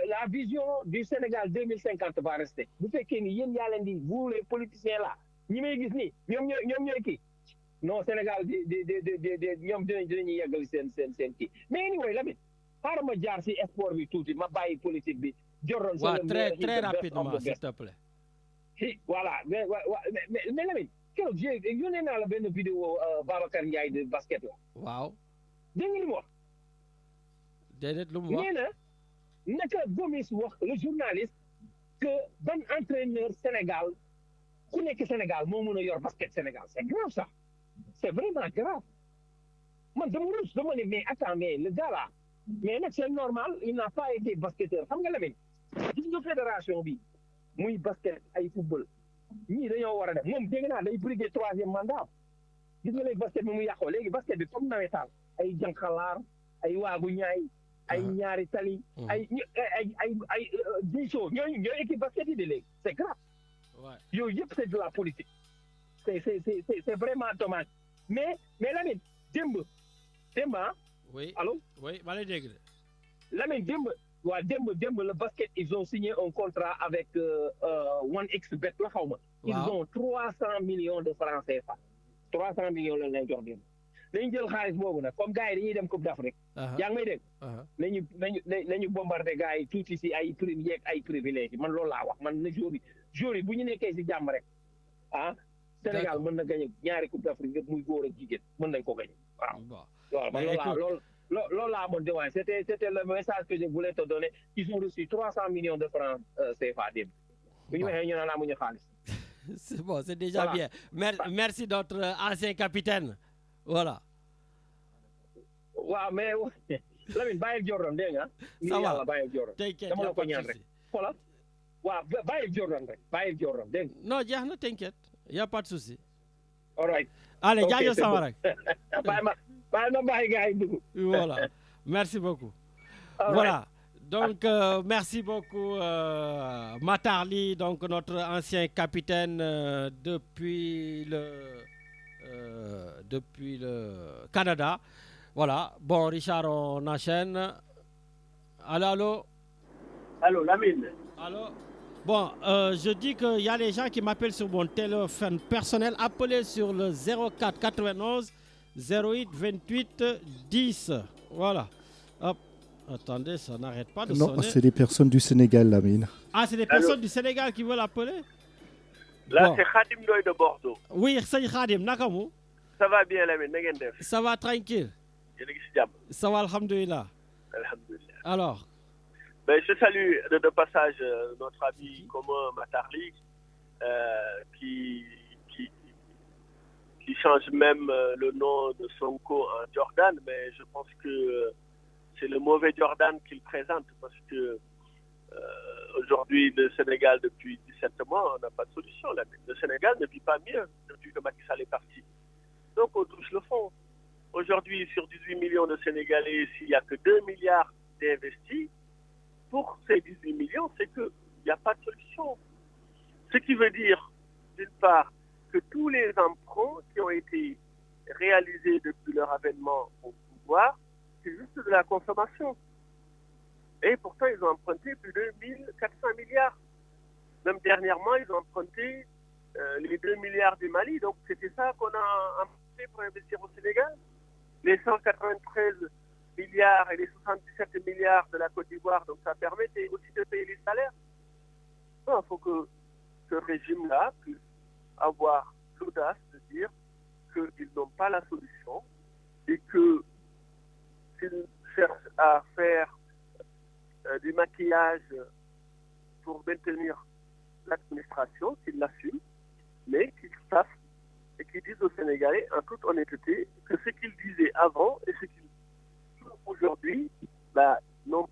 la vision du Sénégal 2050 va rester bu fekkee ni yéen yaa leen di vous les politiciens là ñi may gis nii ñoom ñooy kii non Sénégal ñoom dinañu yeggali seen kii mais anyway Lamine xaaral ma jaar si sport bi tuuti ma bàyyi politique bi. Jordan waaw très rapidement s'il te plaît. voilà mais Lamine keroog yónnee naa la benn vidéo Babacar Ndiaye de basket la. waaw. dégg nga li mu wax. déedéet lu mu wax nee na naka Gomis wax le journaliste que ban entraîneur Sénégal ku nekk Sénégal moo mën a yor basket Sénégal c'est grave ça c'est vraiment grave man dama rus dama ne mais attends mais le gars là mais nag c'est normal il n'a pas été basketteur xam nga Lamine gis nga fédération bi muy basket ay football ñii dañoo war a def moom dégg naa day briguer 3e mandat gis nga léegi basket bi mu yàqoo léegi basket bi comme nawetaan ay jànqalaar ay waagu ñaay ay ñaari tali ay diisoo ñooy équipe basket yi de léegi c'est grave yooyu yëpp c'est de la politique c'est vraiment dommage mais Lamine démb ah oui allô oui maa lay dégg Lamine démb le basket ils ont signé un contrat avec OneXBet la xaw ma ils ont 300 millions de francs CFA 300 millions lañ lay jox démb dañu jël xaalis boobu nag comme gars yi dañuy dem Coupe d'Afrique yaa ngi may dégg nañu bombardé gars yi tuuti si ay prime yeeg ay privilèges man loolu laa wax man na jour yi bu ñu nekkee si jàmm rek Sénégal mën na gagné ñaari Coupe d'Afrique yëpp muy góor ak jigéen mën nañ ko gagné waaw man loolu laa amoon de waaye c'était le message que je voulais te donner ils ont reçu 300 millions de francs CFA démb bu ñu waxee ñu naan amuñu xaalis c'est bon c'est déjà bien merci notre ancien capitaine voilà waaw mais Lamine bàyyil Jordan dégg nga ça va yàlla bàyyil Jordan dama la ko ñaan rek xoolal waaw bàyyil Jordan dégg nga non jeex na t'inquiète y a pas de souci all right allez jaajëf sama rek bàyyi ma bàyyi gars yi dugg voilà merci beaucoup voilà donc merci beaucoup Matar Ly donc notre ancien capitaine depuis le Canada. Voilà. Bon, Richard, on enchaîne. Allô Lamine. Allô. Bon, je dis qu'il y a des gens qui m'appellent sur mon téléphone personnel. Appelez sur le 04 91 08 28 10. Voilà. Hop. Attendez, ça n'arrête pas de sonner. Non, c'est des personnes du Sénégal, Lamine. Ah, c'est des personnes du Sénégal qui veulent appeler? Là, bon. C'est Khadim Ndoye de Bordeaux. Oui, c'est Khadim. Nakamu? Ça va bien, Lamine. Ça va tranquille. Ça va, alhamdoulilah. Alhamdoulilah. Alors? Je salue de passage notre ami commun Matar Ly, qui change même le nom de Sonko en Jordan, mais je pense que c'est le mauvais Jordan qu'il présente parce que aujourd'hui, le Sénégal, depuis 17 mois, on n'a pas de solution. Le Sénégal ne vit pas mieux depuis que Macky Sall est parti. Donc, on touche le fond. Aujourd'hui, sur 18 millions de Sénégalais, s'il n'y a que 2 milliards d'investis, pour ces 18 millions, c'est qu'il n'y a pas de solution. Ce qui veut dire, d'une part, que tous les emprunts qui ont été réalisés depuis leur avènement au pouvoir, c'est juste de la consommation. Et pourtant, ils ont emprunté plus de 1400 milliards. Même dernièrement, ils ont emprunté les 2 milliards du Mali. Donc, c'était ça qu'on a emprunté pour investir au Sénégal. Les 193 milliards et les 77 milliards de la Côte d'Ivoire. Donc, ça permettait aussi de payer les salaires. Il faut que ce régime-là puisse avoir l'audace de dire qu'ils n'ont pas la solution et que s'ils cherchent à faire du maquillage pour maintenir l'administration, qu'ils l'assument, mais qu'ils sachent et qu'ils disent aux Sénégalais en toute honnêteté que ce qu'ils disaient avant et ce qu'ils disent aujourd'hui n'ont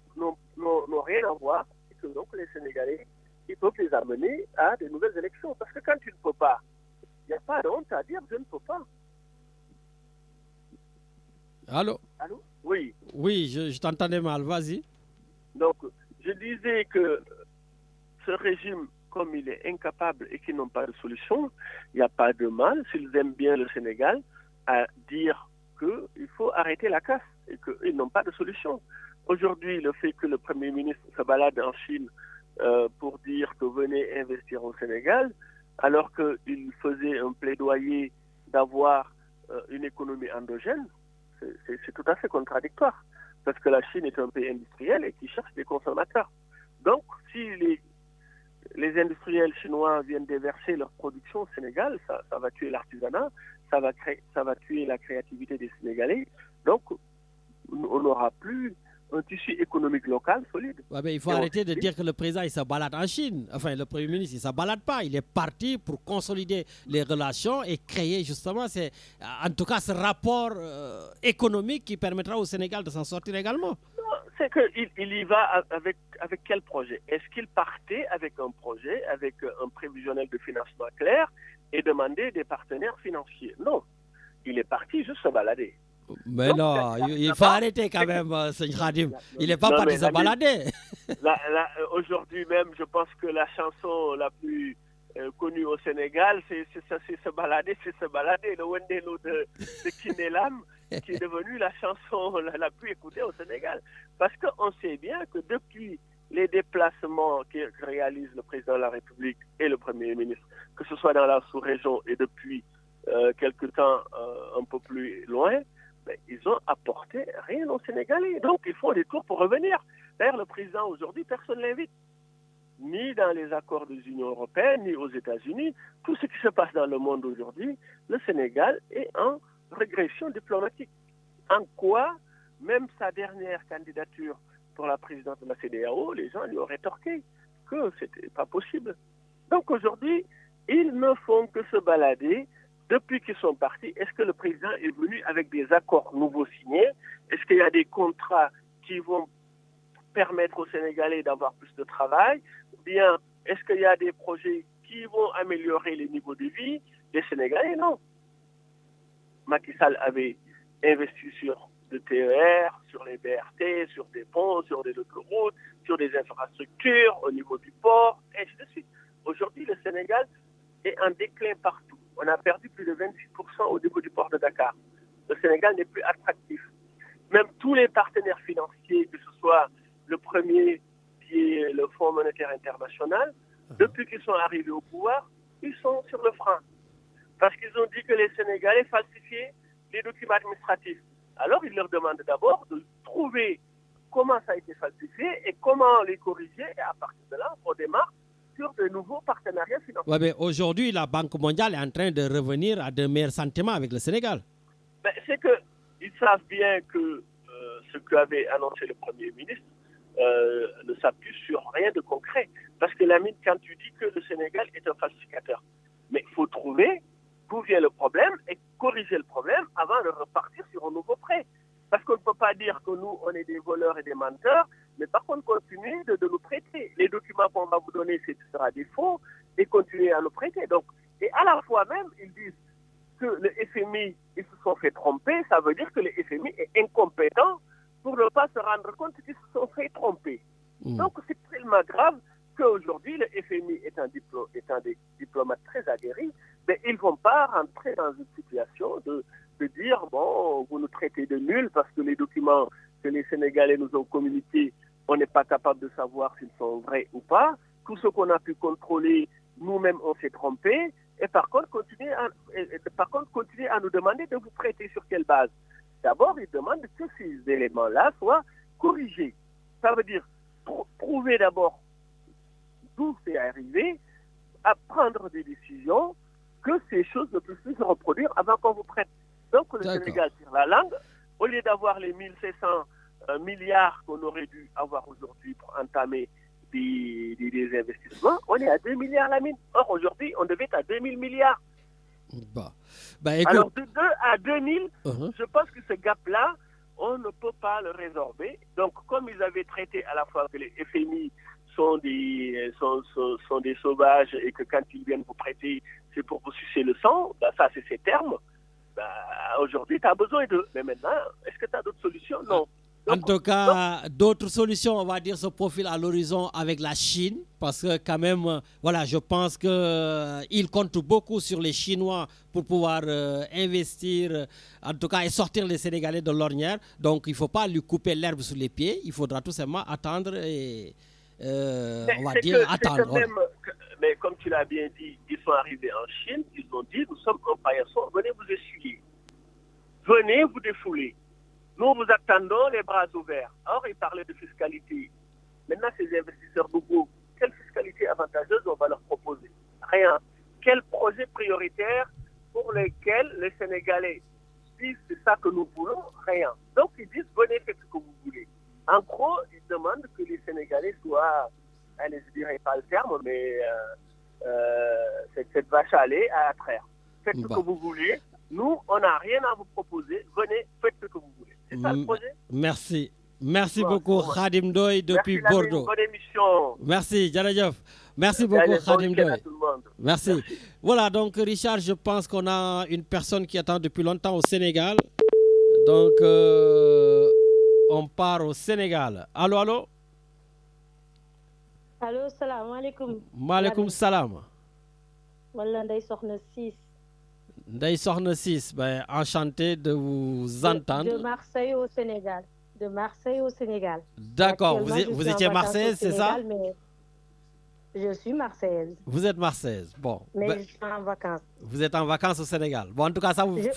rien à voir et que donc les Sénégalais, ils peuvent les amener à de nouvelles élections. Parce que quand tu ne peux pas, il n'y a pas de honte à dire je ne peux pas. Allô? Oui. Oui, je t'entendais mal, vas-y. Donc, je disais que ce régime, comme il est incapable et qu'ils n'ont pas de solution, il n'y a pas de mal, s'ils aiment bien le Sénégal, à dire qu'il faut arrêter la casse et qu'ils n'ont pas de solution. Aujourd'hui, le fait que le Premier ministre se balade en Chine pour dire que venez investir au Sénégal, alors qu'il faisait un plaidoyer d'avoir une économie endogène, c'est tout à fait contradictoire. Parce que la Chine est un pays industriel et qui cherche des consommateurs. Donc, si les industriels chinois viennent déverser leur production au Sénégal, ça va tuer l'artisanat, ça va tuer la créativité des Sénégalais. Donc, on n'aura plus un tissu économique local solide. Ouais, mais il faut arrêter de dire que le président il se balade en Chine. Enfin, le Premier ministre, il ne se balade pas. Il est parti pour consolider les relations et créer justement, en tout cas, ce rapport économique qui permettra au Sénégal de s'en sortir également. Non, c'est qu'il y va avec quel projet? Est-ce qu'il partait avec un projet, avec un prévisionnel de financement clair et demander des partenaires financiers? Non, il est parti juste se balader. Mais donc, non, il faut arrêter quand même, Seigneur Khadim. Il n'est pas parti se balader. Aujourd'hui même, je pense que la chanson la plus connue au Sénégal, c'est se balader, le Wendelo de Kinelam, qui est devenu la chanson la plus écoutée au Sénégal. Parce qu'on sait bien que depuis les déplacements que réalise le président de la République et le Premier ministre, que ce soit dans la sous-région et depuis quelque temps un peu plus loin, ils ont apporté rien aux Sénégalais. Donc, ils font des tours pour revenir. D'ailleurs, le président, aujourd'hui, personne ne l'invite. Ni dans les accords de l'Union européenne, ni aux États-Unis. Tout ce qui se passe dans le monde aujourd'hui, le Sénégal est en régression diplomatique. En quoi, même sa dernière candidature pour la présidence de la CEDEAO, les gens lui ont rétorqué que ce n'était pas possible. Donc, aujourd'hui, ils ne font que se balader. Depuis qu'ils sont partis, est-ce que le président est venu avec des accords nouveaux signés? Est-ce qu'il y a des contrats qui vont permettre aux Sénégalais d'avoir plus de travail? Ou bien, est-ce qu'il y a des projets qui vont améliorer les niveaux de vie des Sénégalais? Non. Macky Sall avait investi sur le TER, sur les BRT, sur des ponts, sur des autoroutes, sur des infrastructures, au niveau du port, et ainsi de suite. Aujourd'hui, le Sénégal est en déclin partout. On a perdu plus de 26% au niveau du port de Dakar. Le Sénégal n'est plus attractif. Même tous les partenaires financiers, que ce soit le premier qui est le Fonds monétaire international, depuis qu'ils sont arrivés au pouvoir, ils sont sur le frein. Parce qu'ils ont dit que les Sénégalais falsifiaient les documents administratifs. Alors, ils leur demandent d'abord de trouver comment ça a été falsifié et comment les corriger. Et à partir de là, on démarre sur de nouveaux partenariats financiers. Ouais, mais aujourd'hui, la Banque mondiale est en train de revenir à de meilleurs sentiments avec le Sénégal. Ben, c'est qu'ils savent bien que ce qu'avait annoncé le Premier ministre ne s'appuie sur rien de concret. Parce que Lamine, quand tu dis que le Sénégal est un falsificateur, mais il faut trouver d'où vient le problème et corriger le problème avant de repartir sur un nouveau prêt. Parce qu'on ne peut pas dire que nous, on est des voleurs et des menteurs, mais par contre, continuer de nous prêter. Les documents qu'on va vous donner, ce sera des faux, et continuer à nous prêter. Donc, et à la fois même, ils disent que le FMI, ils se sont fait tromper, ça veut dire que le FMI est incompétent pour ne pas se rendre compte qu'ils se sont fait tromper. Donc, c'est tellement grave qu'aujourd'hui, le FMI étant des diplomates très aguerris, mais ils ne vont pas rentrer dans une situation de dire, bon, vous nous traitez de nuls parce que les documents que les Sénégalais nous ont communiqués, on n'est pas capable de savoir s'ils sont vrais ou pas. Tout ce qu'on a pu contrôler, nous-mêmes, on s'est trompé. Et par contre, continuez à nous demander de vous prêter sur quelle base? D'abord, ils demandent que ces éléments-là soient corrigés. Ça veut dire prouver d'abord d'où c'est arrivé, à prendre des décisions, que ces choses ne puissent plus se reproduire avant qu'on vous prête. Donc le Sénégal tire la langue. Au lieu d'avoir les 1500 milliards qu'on aurait dû avoir aujourd'hui pour entamer des investissements, on est à 2 milliards la mine. Or aujourd'hui, on devait être à 2000 milliards. Écoute... Alors de 2 à 2000, je pense que ce gap-là, on ne peut pas le résorber. Donc comme ils avaient traité à la fois que les FMI sont des sauvages et que quand ils viennent vous prêter, c'est pour vous sucer le sang, ça c'est ces termes. Aujourd'hui, tu as besoin d'eux. Mais maintenant, est-ce que tu as d'autres solutions? Non. En tout cas, d'autres solutions, on va dire, se profilent à l'horizon avec la Chine. Parce que quand même, voilà, je pense qu'ils comptent beaucoup sur les Chinois pour pouvoir investir, en tout cas, et sortir les Sénégalais de l'ornière. Donc, il ne faut pas lui couper l'herbe sous les pieds. Il faudra tout simplement attendre et, on va dire, attendre. Mais comme tu l'as bien dit, ils sont arrivés en Chine, ils ont dit, nous sommes un paillasson, venez vous essuyer. venez vous défouler. Nous vous attendons les bras ouverts. Or, il parlait de fiscalité. Maintenant, ces investisseurs nouveaux, quelle fiscalité avantageuse on va leur proposer? Rien. Quel projet prioritaire pour lesquels les Sénégalais disent c'est ça que nous voulons? Rien. Donc, ils disent venez, faites ce que vous voulez. En gros, ils demandent que les Sénégalais soient, je ne dirais pas le terme, mais cette vache à lait à traire. Faites ce que vous voulez. Nous, on n'a rien à vous proposer. Venez, faites ce que vous voulez. C'est ça le projet? Merci. Merci beaucoup, Khadim Ndoye, depuis Bordeaux. Bonne émission. Merci, Djaradjof. Merci beaucoup, Khadim Ndoye. Merci. Voilà, donc Richard, je pense qu'on a une personne qui attend depuis longtemps au Sénégal. Donc, on part au Sénégal. Allô, allô? Allô, salam alaikum. Maaleykum salam. Voilà, Ndeye Sokhna 6. Ndeye Sokhna 6, ben, enchanté de vous entendre. De Marseille au Sénégal. De Marseille au Sénégal. D'accord, vous étiez Marseillaise, c'est ça? Mais je suis Marseillaise. Vous êtes Marseillaise, bon. Mais je suis en vacances. Vous êtes en vacances au Sénégal. Bon, en tout cas, ça vous... ouais.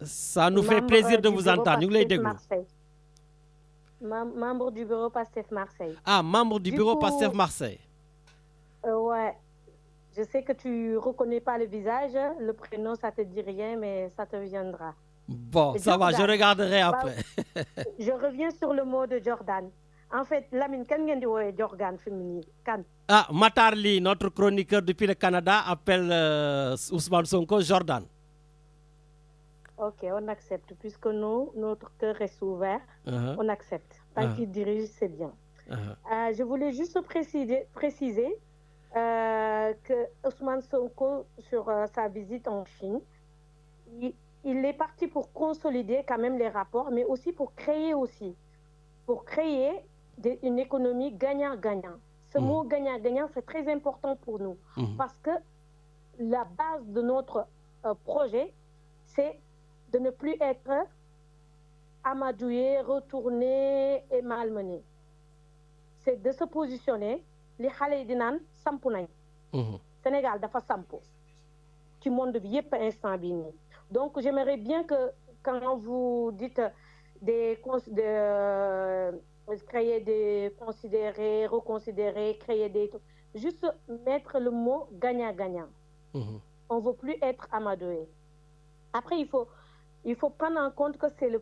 Ça nous fait plaisir de vous entendre. Nous les dégoûtons. Membre du bureau PASTEF Marseille. Ah, membre du bureau PASTEF Marseille. Ouais. Je sais que tu reconnais pas le visage, le prénom ça te dit rien, mais ça te viendra. Bon, ça va, je regarderai après. Je reviens sur le mot de Jordan. En fait, Lamine, quand on dit Jordan féminin, quand? Ah, Matarli, notre chroniqueur depuis le Canada, appelle Ousmane Sonko Jordan. Ok, on accepte. Puisque nous, notre cœur est ouvert, on accepte. Tant qu'il dirige, c'est bien. Je voulais juste préciser que Ousmane Sonko, sur sa visite en Chine, il est parti pour consolider quand même les rapports, mais aussi pour créer une économie gagnant-gagnant. Ce mot gagnant-gagnant, c'est très important pour nous, parce que la base de notre projet, c'est de ne plus être amadoué, retourné et malmené. C'est de se positionner. Les xalé di nan sampu nañ. Sénégal dafa sampu ci monde bi yépp instant bi ni. Donc j'aimerais bien que quand vous dites créer des considérer, reconsidérer, créer des juste mettre le mot gagnant-gagnant. On ne veut plus être amadoué. Après il faut prendre en compte que c'est la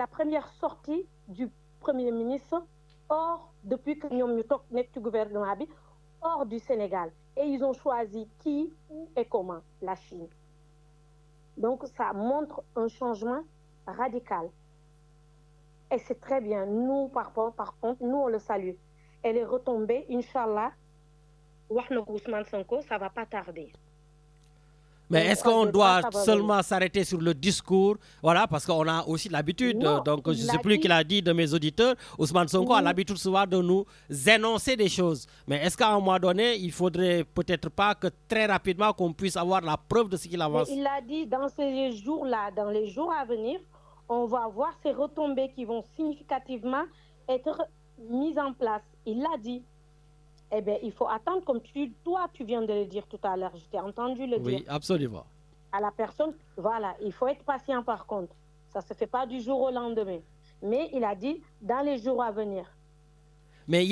première sortie du Premier ministre depuis que nous sommes au gouvernement, hors du Sénégal. Et ils ont choisi qui, où et comment? La Chine. Donc ça montre un changement radical. Et c'est très bien. Nous, par contre, nous, on le salue. Elle est retombée, Inch'Allah. Ousmane Sonko, ça ne va pas tarder. Mais est-ce qu'on doit seulement s'arrêter sur le discours? Voilà, parce qu'on a aussi l'habitude, donc je ne sais plus qui l'a dit de mes auditeurs, Ousmane Sonko a l'habitude souvent de nous énoncer des choses. Mais est-ce qu'à un moment donné, il ne faudrait peut-être pas que très rapidement qu'on puisse avoir la preuve de ce qu'il avance? Mais il a dit dans ces jours-là, dans les jours à venir, on va voir ces retombées qui vont significativement être mises en place. Il l'a dit. Eh bien, il faut attendre, comme toi, tu viens de le dire tout à l'heure. Je t'ai entendu le dire. Oui, absolument. À la personne, voilà, il faut être patient par contre. Ça ne se fait pas du jour au lendemain. Mais il a dit dans les jours à venir. Mais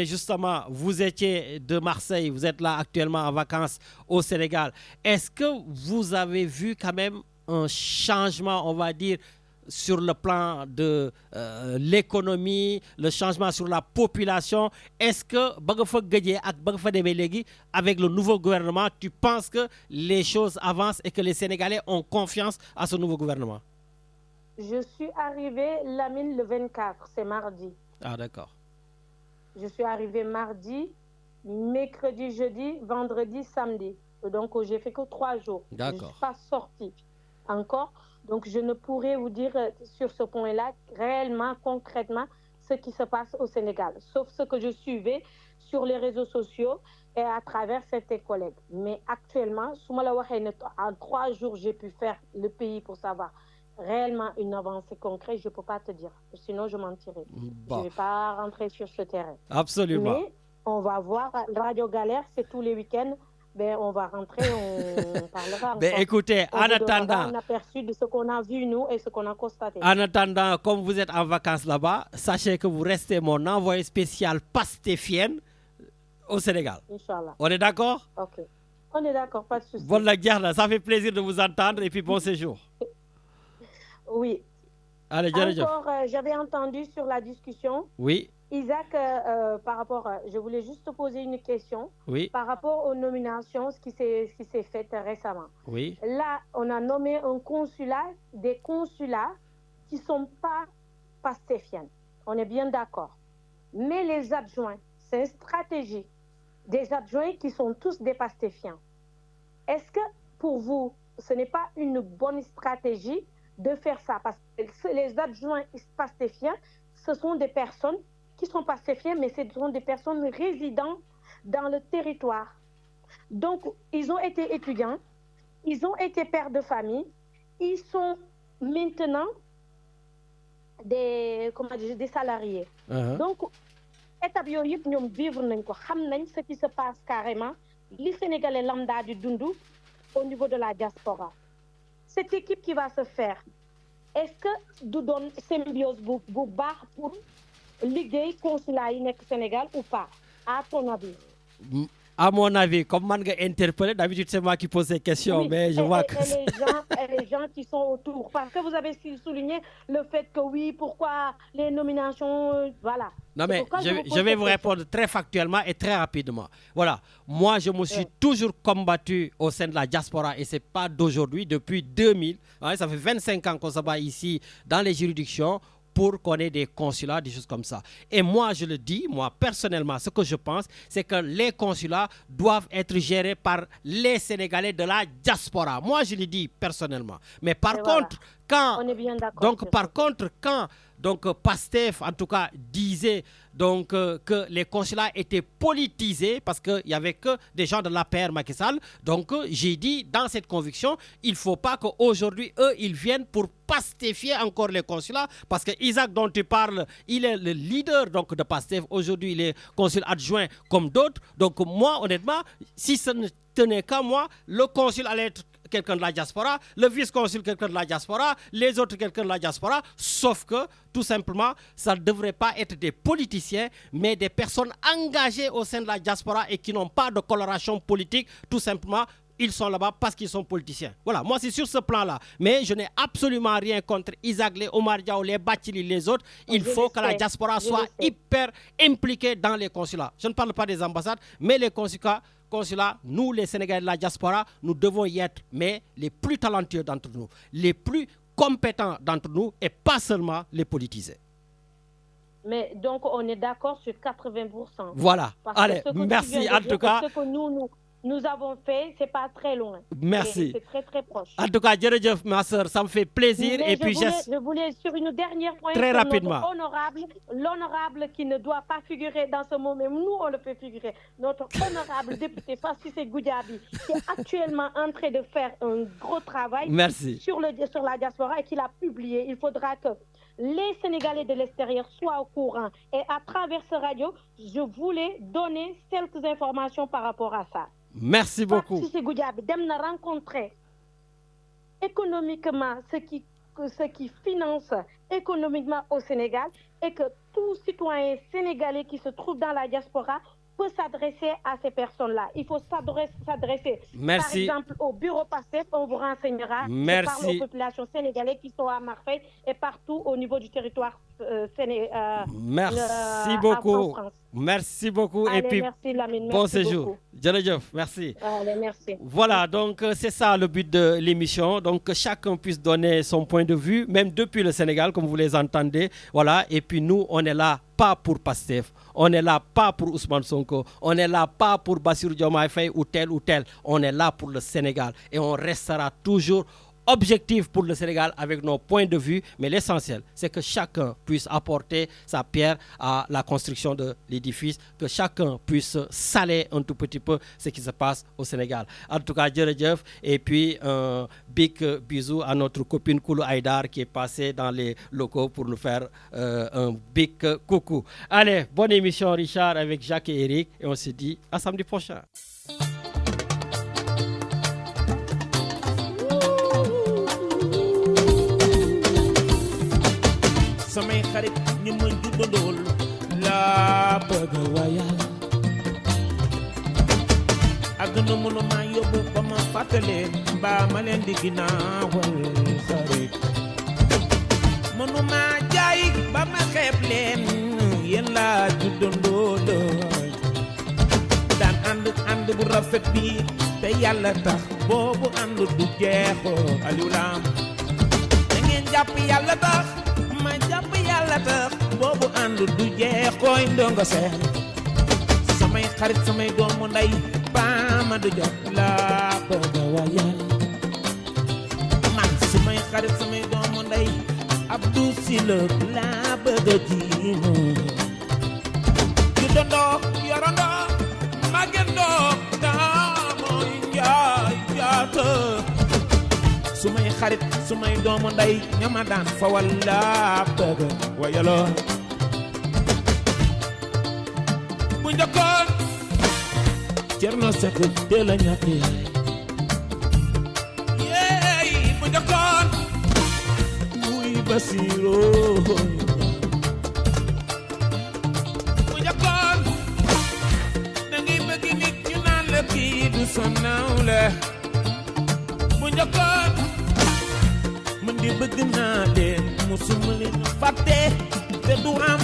justement, vous étiez de Marseille, vous êtes là actuellement en vacances au Sénégal. Est-ce que vous avez vu quand même un changement, on va dire, sur le plan de l'économie, le changement sur la population? Est-ce que avec le nouveau gouvernement, tu penses que les choses avancent et que les Sénégalais ont confiance à ce nouveau gouvernement? Je suis arrivée, Lamine, le 24, c'est mardi. Ah, d'accord. Je suis arrivée mardi, mercredi, jeudi, vendredi, samedi. Donc, j'ai fait que 3 jours. D'accord. Je ne suis pas sortie encore. Donc, je ne pourrais vous dire sur ce point-là réellement, concrètement, ce qui se passe au Sénégal. Sauf ce que je suivais sur les réseaux sociaux et à travers certains collègues. Mais actuellement, en 3 jours, j'ai pu faire le pays pour savoir réellement une avancée concrète. Je ne peux pas te dire. Sinon, je mentirais. Bon. Je ne vais pas rentrer sur ce terrain. Absolument. Mais on va voir. Radio Galère, c'est tous les week-ends ben, on va rentrer, on parlera. Ben, écoutez, en attendant... On a aperçu de ce qu'on a vu, nous, et ce qu'on a constaté. En attendant, comme vous êtes en vacances là-bas, sachez que vous restez mon envoyé spécial pastéfienne au Sénégal. Inch'Allah. On est d'accord? Ok. On est d'accord, pas de souci. Bonne la guerre, ça fait plaisir de vous entendre et puis bon séjour. Oui. Allez, encore, j'avais entendu sur la discussion. Oui. Isaac, par rapport, je voulais juste te poser une question. Oui. Par rapport aux nominations, ce qui s'est fait récemment. Oui. Là, on a nommé un consulat, des consulats qui ne sont pas pastéfiens. On est bien d'accord. Mais les adjoints, c'est une stratégie. Des adjoints qui sont tous des pastéfiens. Est-ce que pour vous, ce n'est pas une bonne stratégie de faire ça? Parce que les adjoints pastéfiens, ce sont des personnes qui sont pastéfiens, mais ce sont des personnes résidant dans le territoire. Donc, ils ont été étudiants, ils ont été pères de famille, ils sont maintenant des salariés. Donc, étape yooyu yëpp ñoom vivre nañ ko xam nañ ce qui se passe carrément li Sénégalais lambda di dund au niveau de la diaspora. Cette équipe qui va se faire, est-ce que du doon symbiose bu baax pour liggéey consulat yi nekk Sénégal ou pas, à ton avis? À mon avis, comme man nga interpellé, d'habitude c'est moi qui pose ces questions, oui, mais je vois que... les gens qui sont autour, parce que vous avez souligné le fait que oui, pourquoi les nominations, voilà. Non mais je vais vous répondre très factuellement et très rapidement. Voilà, moi je me suis toujours combattu au sein de la diaspora et c'est pas d'aujourd'hui, depuis 2000, hein, ça fait 25 ans qu'on se bat ici dans les juridictions pour qu'on ait des consulats, des choses comme ça. Et moi, je le dis, moi, personnellement, ce que je pense, c'est que les consulats doivent être gérés par les Sénégalais de la diaspora. Moi, je le dis personnellement. Mais par contre, quand... On est bien d'accord. Donc, par contre, quand... Donc, Pastef, en tout cas, disait donc, que les consulats étaient politisés parce qu'il n'y avait que des gens de l'APR Macky Sall. Donc, j'ai dit, dans cette conviction, il ne faut pas qu'aujourd'hui, eux, ils viennent pour pastéfier encore les consulats. Parce que Isaac, dont tu parles, il est le leader donc, de Pastef. Aujourd'hui, il est consul adjoint comme d'autres. Donc, moi, honnêtement, si ce ne tenait qu'à moi, le consul allait être quelqu'un de la diaspora, le vice-consul quelqu'un de la diaspora, les autres quelqu'un de la diaspora, sauf que, tout simplement, ça ne devrait pas être des politiciens, mais des personnes engagées au sein de la diaspora et qui n'ont pas de coloration politique, tout simplement, ils sont là-bas parce qu'ils sont politiciens. Voilà, moi c'est sur ce plan-là. Mais je n'ai absolument rien contre Isaac, les Omar Diaw, les Bathily, les autres. Il faut que la diaspora soit hyper impliquée dans les consulats. Je ne parle pas des ambassades, mais les consulats, nous les Sénégalais de la diaspora, nous devons y être, mais les plus talentueux d'entre nous, les plus compétents d'entre nous et pas seulement les politisés. Mais donc on est d'accord sur 80%. Voilà, allez, merci en tout cas. Ce que nous avons fait, c'est pas très loin. Merci. C'est très très proche. En tout cas, Djeredjeuf, ma soeur, ça me fait plaisir. Mais et puis je voulais sur une dernière point. Très rapidement. L'honorable qui ne doit pas figurer dans ce moment, nous on le fait figurer. Notre honorable député Fassissé Goudiaby, qui est actuellement en train de faire un gros travail sur la diaspora et qu'il a publié. Il faudra que les Sénégalais de l'extérieur soient au courant. Et à travers ce radio, je voulais donner quelques informations par rapport à ça. Merci beaucoup. Fassissé Goudiaby dem na rencontrer économiquement ce qui finance économiquement au Sénégal et que tout citoyen sénégalais qui se trouve dans la diaspora peut s'adresser à ces personnes-là. Il faut s'adresser, par exemple, au bureau Pastef, on vous renseignera. Merci. Je parle aux populations sénégalaises qui sont à Marseille et partout au niveau du territoire Merci beaucoup. Merci beaucoup. Allez, et puis, merci, Lamine. bon Merci séjour. beaucoup. Djeredjeuf, merci. Allez, merci. Voilà, donc c'est ça le but de l'émission. Donc que chacun puisse donner son point de vue, même depuis le Sénégal, comme vous les entendez. Voilà, et puis nous, on est là pas pour Pastef, on est là pas pour Ousmane Sonko, on est là pas pour Bassirou Diomaye Faye ou tel, on est là pour le Sénégal et on restera toujours objectif pour le Sénégal avec nos points de vue, mais l'essentiel, c'est que chacun puisse apporter sa pierre à la construction de l'édifice, que chacun puisse saler un tout petit peu ce qui se passe au Sénégal. En tout cas, Djeredjeuf, et puis un big bisou à notre copine Koulou Haïdar qui est passée dans les locaux pour nous faire un big coucou. Allez, bonne émission Richard avec Jacques et Eric et on se dit à samedi prochain. samay xarit ñi ma juddandool laa bëgg wayal àdduna mënuma yóbbu ba ma fàttaleen mbaa ma leen di ginnaawal xarit mënuma jaay ba ma xeeb leen yéen laa juddandool daan ànd bu rafet bi te yàlla tax boobu ànd du jeexoo Aliou Lam da ngeen jàpp yàlla tax ma jàpp yàlla tax boobu ànd du jeexooy ndongo seen samay xarit samay doomu ndey baama du jot laa bëgg wayal man samay xarit samay doomu ndey Abdou Sylla laa bëgg jiino ju dondoo yorondoo magendoo daamoy njaay jaata sumay xarit sumay doomu ndey ñama daan fa walla bëgg wayaloo bu njëkkoon Cerno Sekk de la ñàkk yeey bu njëkkoon muy Basiiroo bu njëkkoon da ngay bëgg nit ñu naan la kii du sa nawle bu njëkkoon man di bëgg naa leen musuma leen fàtte te du am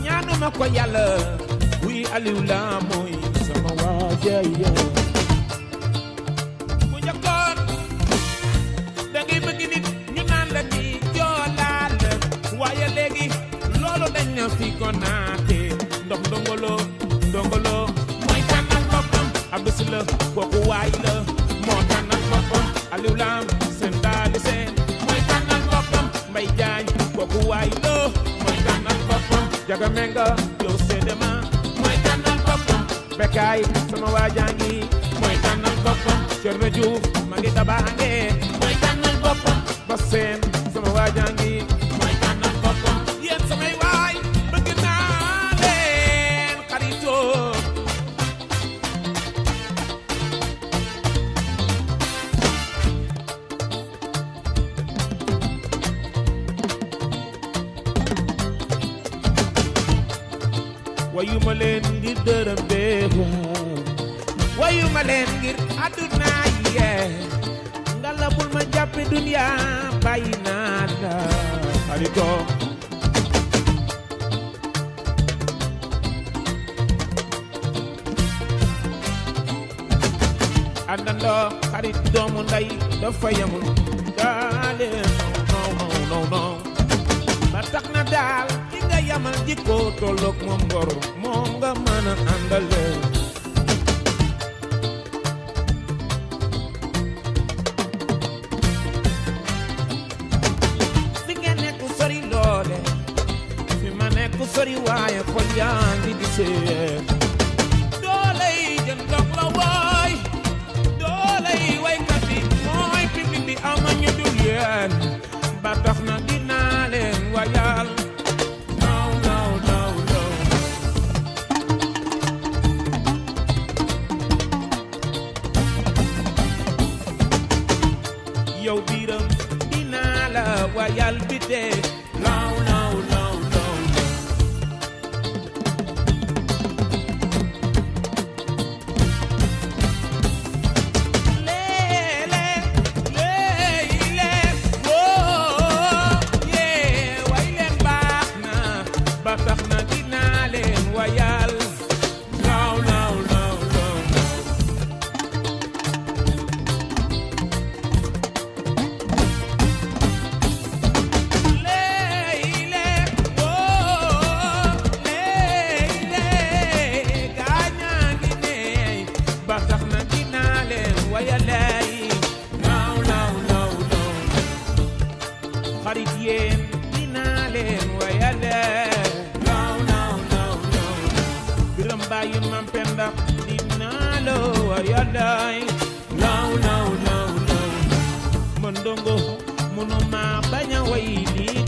ñaanuma ko yàlla wuy Aliou Lam mooy sama waaja bu njëkkoon da ngay bëgg nit ñu naan la di joolaal waaye léegi loolu dañ na fi ko naate ndox ndongolo mooy tànnal boppam Abdou Sylla kooku waay la moo tànnal boppam Aliou Lam seen daali seen mooy tànnal boppam Mbay Jaañ kooku waay la mooy tànnal boppam Jaga Menga yow seedema mooy tànnal boppam Bekaay sama waajangi mooy tànnal boppam Cerno Juuf ma ngi tabaange mooy tànnal boppam Baseen sama waajangi mooy tànnal boppam yéen samay waay bëgg naa leen xaritoo wayuma leen ngir dërëm bee wayuma leen ngir àdduna yee ngala bul ma jàppe dunya bàyyi naa la xarito àndandoo xarit doomu ndey dafa yamul daale non ba tax na daal nga yamal jikko tollook moom ngor moom nga mën a àndale fi ngeen nekk sori loole fi ma nekk sori waaye xol yaa ngi gisee doole yi jën dog la waay doole yi waykat yi mooy public bi ama ñu dul yéen ba tax na dinaa leen wayal yow biiram dinaa la wayal bi dee law xarit yéen dinaa leen wayale biram bàyyi mam penda dinaa la wayale man ndongo mënuma bañ a way lii